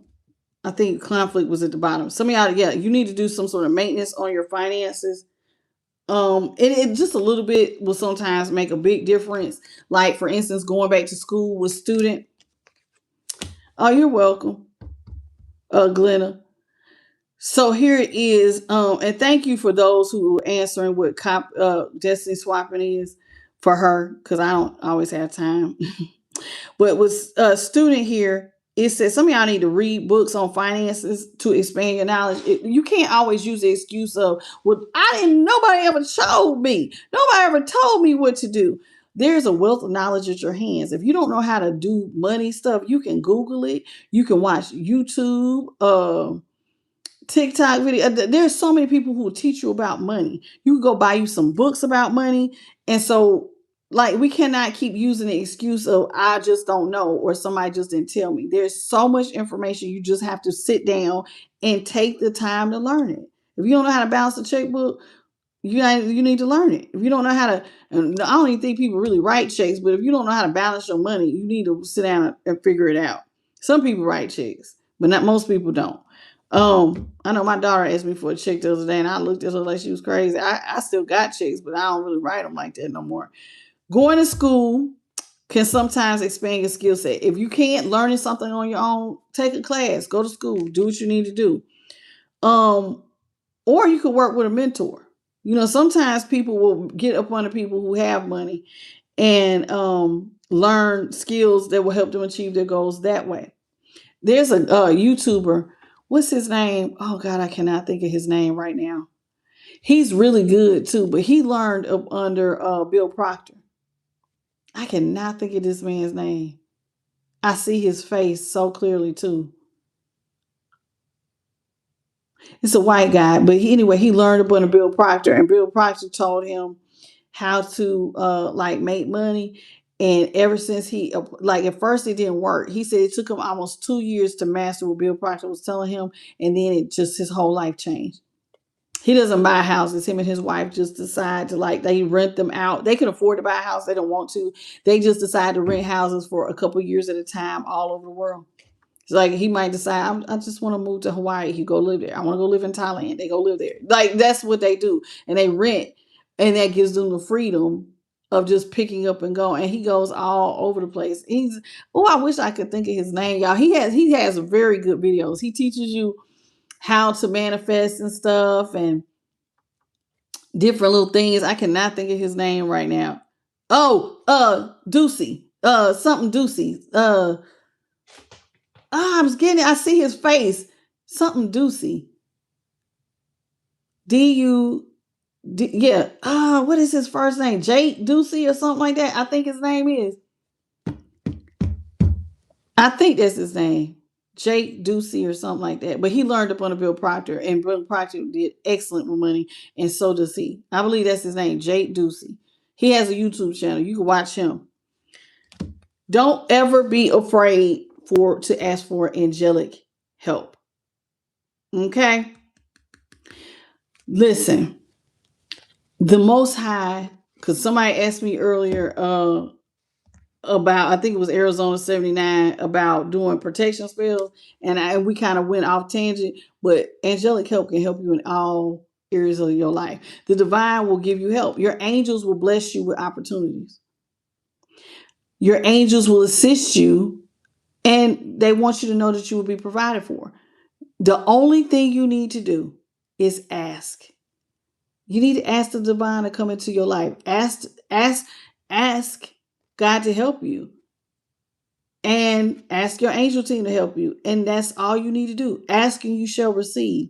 I think conflict was at the bottom. Some of y'all, yeah, you need to do some sort of maintenance on your finances. It just a little bit will sometimes make a big difference. Like for instance, going back to school with student. Oh, you're welcome, Glenna. So here it is. And thank you for those who are answering what destiny swapping is for her, because I don't always have time. But with a student here, it says some of y'all need to read books on finances to expand your knowledge. You can't always use the excuse of, well, nobody ever showed me. Nobody ever told me what to do. There's a wealth of knowledge at your hands. If you don't know how to do money stuff, you can Google it. You can watch YouTube, TikTok video. There's so many people who will teach you about money. You can go buy you some books about money. And so, like, we cannot keep using the excuse of I just don't know or somebody just didn't tell me. There's so much information. You just have to sit down and take the time to learn it. If you don't know how to balance a checkbook, you need to learn it. If you don't know how to, and I don't even think people really write checks, but if you don't know how to balance your money, you need to sit down and figure it out. Some people write checks, but not most people don't. I know my daughter asked me for a check the other day, and I looked at her like she was crazy. I still got checks, but I don't really write them like that no more. Going to school can sometimes expand your skill set. If you can't learn something on your own, take a class, go to school, do what you need to do. Or you could work with a mentor. You know, sometimes people will get up under people who have money and learn skills that will help them achieve their goals that way. There's a YouTuber. What's his name? Oh God, I cannot think of his name right now. He's really good too, but he learned up under Bill Proctor. I cannot think of this man's name. I see his face so clearly too. It's a white guy, but anyway, he learned up under Bill Proctor, and Bill Proctor told him how to like make money. And ever since he like at first it didn't work. He said it took him almost 2 years to master what Bill Proctor was telling him, and then it just his whole life changed. He doesn't buy houses. Him and his wife just decide to they rent them out. They can afford to buy a house. They don't want to. They just decide to rent houses for a couple years at a time all over the world. It's like he might decide, I just want to move to Hawaii. He go live there. I want to go live in Thailand. They go live there. Like that's what they do. And they rent. And that gives them the freedom of just picking up and going. And he goes all over the place. I wish I could think of his name, y'all. He has very good videos. He teaches you how to manifest and stuff and different little things. I cannot think of his name right now. Ducey. Something Ducey. I see his face. Something Ducey. Yeah. What is his first name? Jake Ducey or something like that. I think his name is. I think that's his name. Jake Ducey or something like that. But he learned up under Bill Proctor, and Bill Proctor did excellent with money, and so does he. I believe that's his name, Jake Ducey. He has a YouTube channel. You can watch him. Don't ever be afraid to ask for angelic help. Okay? Listen, the Most High, because somebody asked me earlier about, I think it was Arizona 79, about doing protection spells, and we kind of went off tangent, but angelic help can help you in all areas of your life. The divine will give you help. Your angels will bless you with opportunities. Your angels will assist you, and they want you to know that you will be provided for. The only thing you need to do is ask. You need to ask the divine to come into your life. Ask God to help you. And ask your angel team to help you. And that's all you need to do. Ask and you shall receive.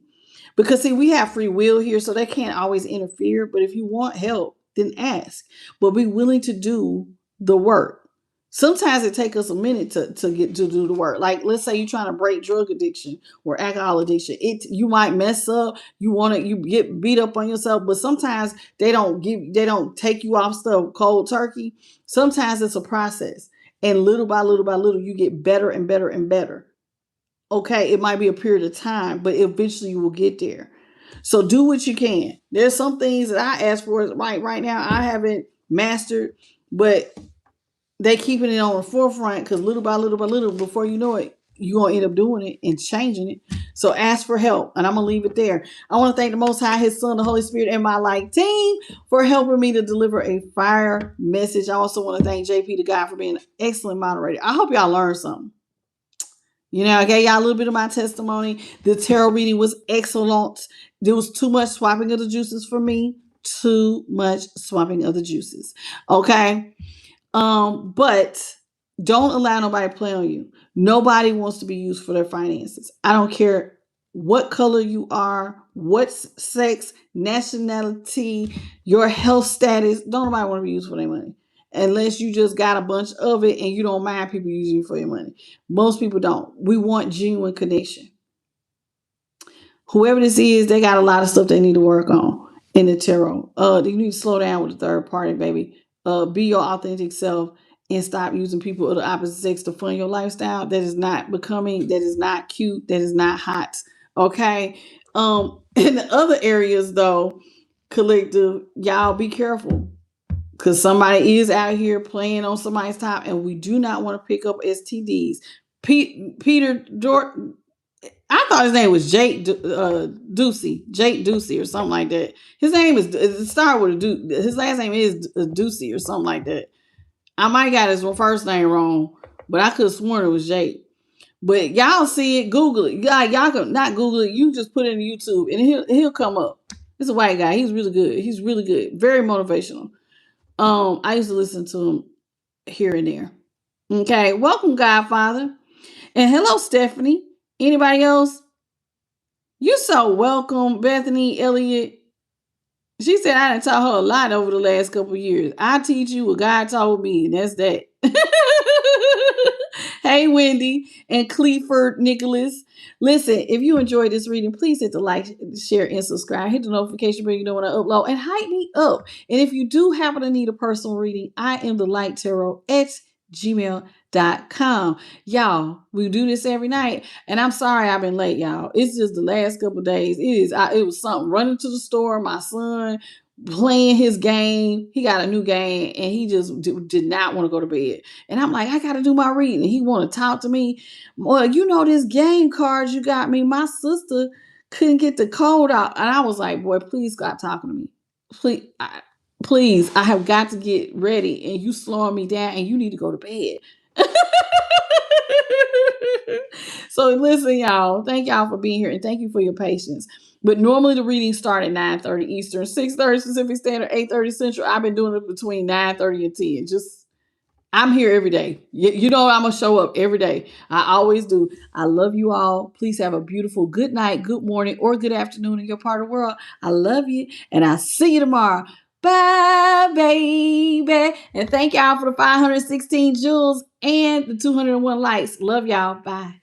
Because see, we have free will here, so they can't always interfere. But if you want help, then ask. But be willing to do the work. Sometimes it takes us a minute to get to do the work. Like, let's say you're trying to break drug addiction or alcohol addiction. You might mess up. You get beat up on yourself, but sometimes they don't take you off stuff cold turkey. Sometimes it's a process. And little by little by little, you get better and better and better. Okay, it might be a period of time, but eventually you will get there. So do what you can. There's some things that I ask for right now I haven't mastered, but they keeping it on the forefront because little by little by little, before you know it, you're going to end up doing it and changing it. So ask for help, and I'm going to leave it there. I want to thank the Most High, His Son, the Holy Spirit, and my light team for helping me to deliver a fire message. I also want to thank JP the God for being an excellent moderator. I hope y'all learned something. You know, I gave y'all a little bit of my testimony. The tarot reading was excellent. There was too much swapping of the juices for me. Too much swapping of the juices. Okay. But don't allow nobody to play on you. Nobody wants to be used for their finances. I don't care what color you are, what sex, nationality, your health status. Don't nobody want to be used for their money. Unless you just got a bunch of it and you don't mind people using you for your money. Most people don't. We want genuine connection. Whoever this is, they got a lot of stuff they need to work on in the tarot. You need to slow down with the third party, baby. Be your authentic self and stop using people of the opposite sex to fund your lifestyle. That is not becoming, that is not cute, that is not hot. Okay. In the other areas though, collective, y'all be careful. Because somebody is out here playing on somebody's top, and we do not want to pick up STDs. Peter Jordan, I thought his name was Jake Ducey or something like that. His name is, it started with a Duke. His last name is Ducey or something like that. I might got his first name wrong, but I could have sworn it was Jake. But y'all see it, Google it. Y'all can not Google it. You just put it in YouTube, and he'll come up. It's a white guy. He's really good. He's really good. Very motivational. I used to listen to him here and there. Okay, welcome, Godfather. And hello, Stephanie. Anybody else? You're so welcome, Bethany Elliott. She said I done taught her a lot over the last couple of years. I teach you what God told me, and that's that. Hey, Wendy and Cleaford Nicholas. Listen, if you enjoyed this reading, please hit the like, share, and subscribe. Hit the notification bell, you know when I upload, and hype me up. And if you do happen to need a personal reading, I am the Light Tarot at gmail.com. Y'all, we do this every night, and I'm sorry I've been late, y'all. It's just the last couple of days. It was something running to the store, my son playing his game. He got a new game, and he just did not want to go to bed. And I'm like, I got to do my reading. He want to talk to me. Well, you know, this game cards you got me, my sister couldn't get the code out. And I was like, boy, please stop talking to me. Please, I have got to get ready, and you slowing me down, and you need to go to bed. So listen, y'all, thank y'all for being here, and thank you for your patience. But normally the readings start at 9:30 Eastern, 6:30 Pacific Standard, 8:30 Central. I've been doing it between 9:30 and 10. I'm here every day. You know I'm going to show up every day. I always do. I love you all. Please have a beautiful good night, good morning, or good afternoon in your part of the world. I love you, and I'll see you tomorrow. Bye, baby. And thank y'all for the 516 jewels and the 201 likes. Love y'all. Bye.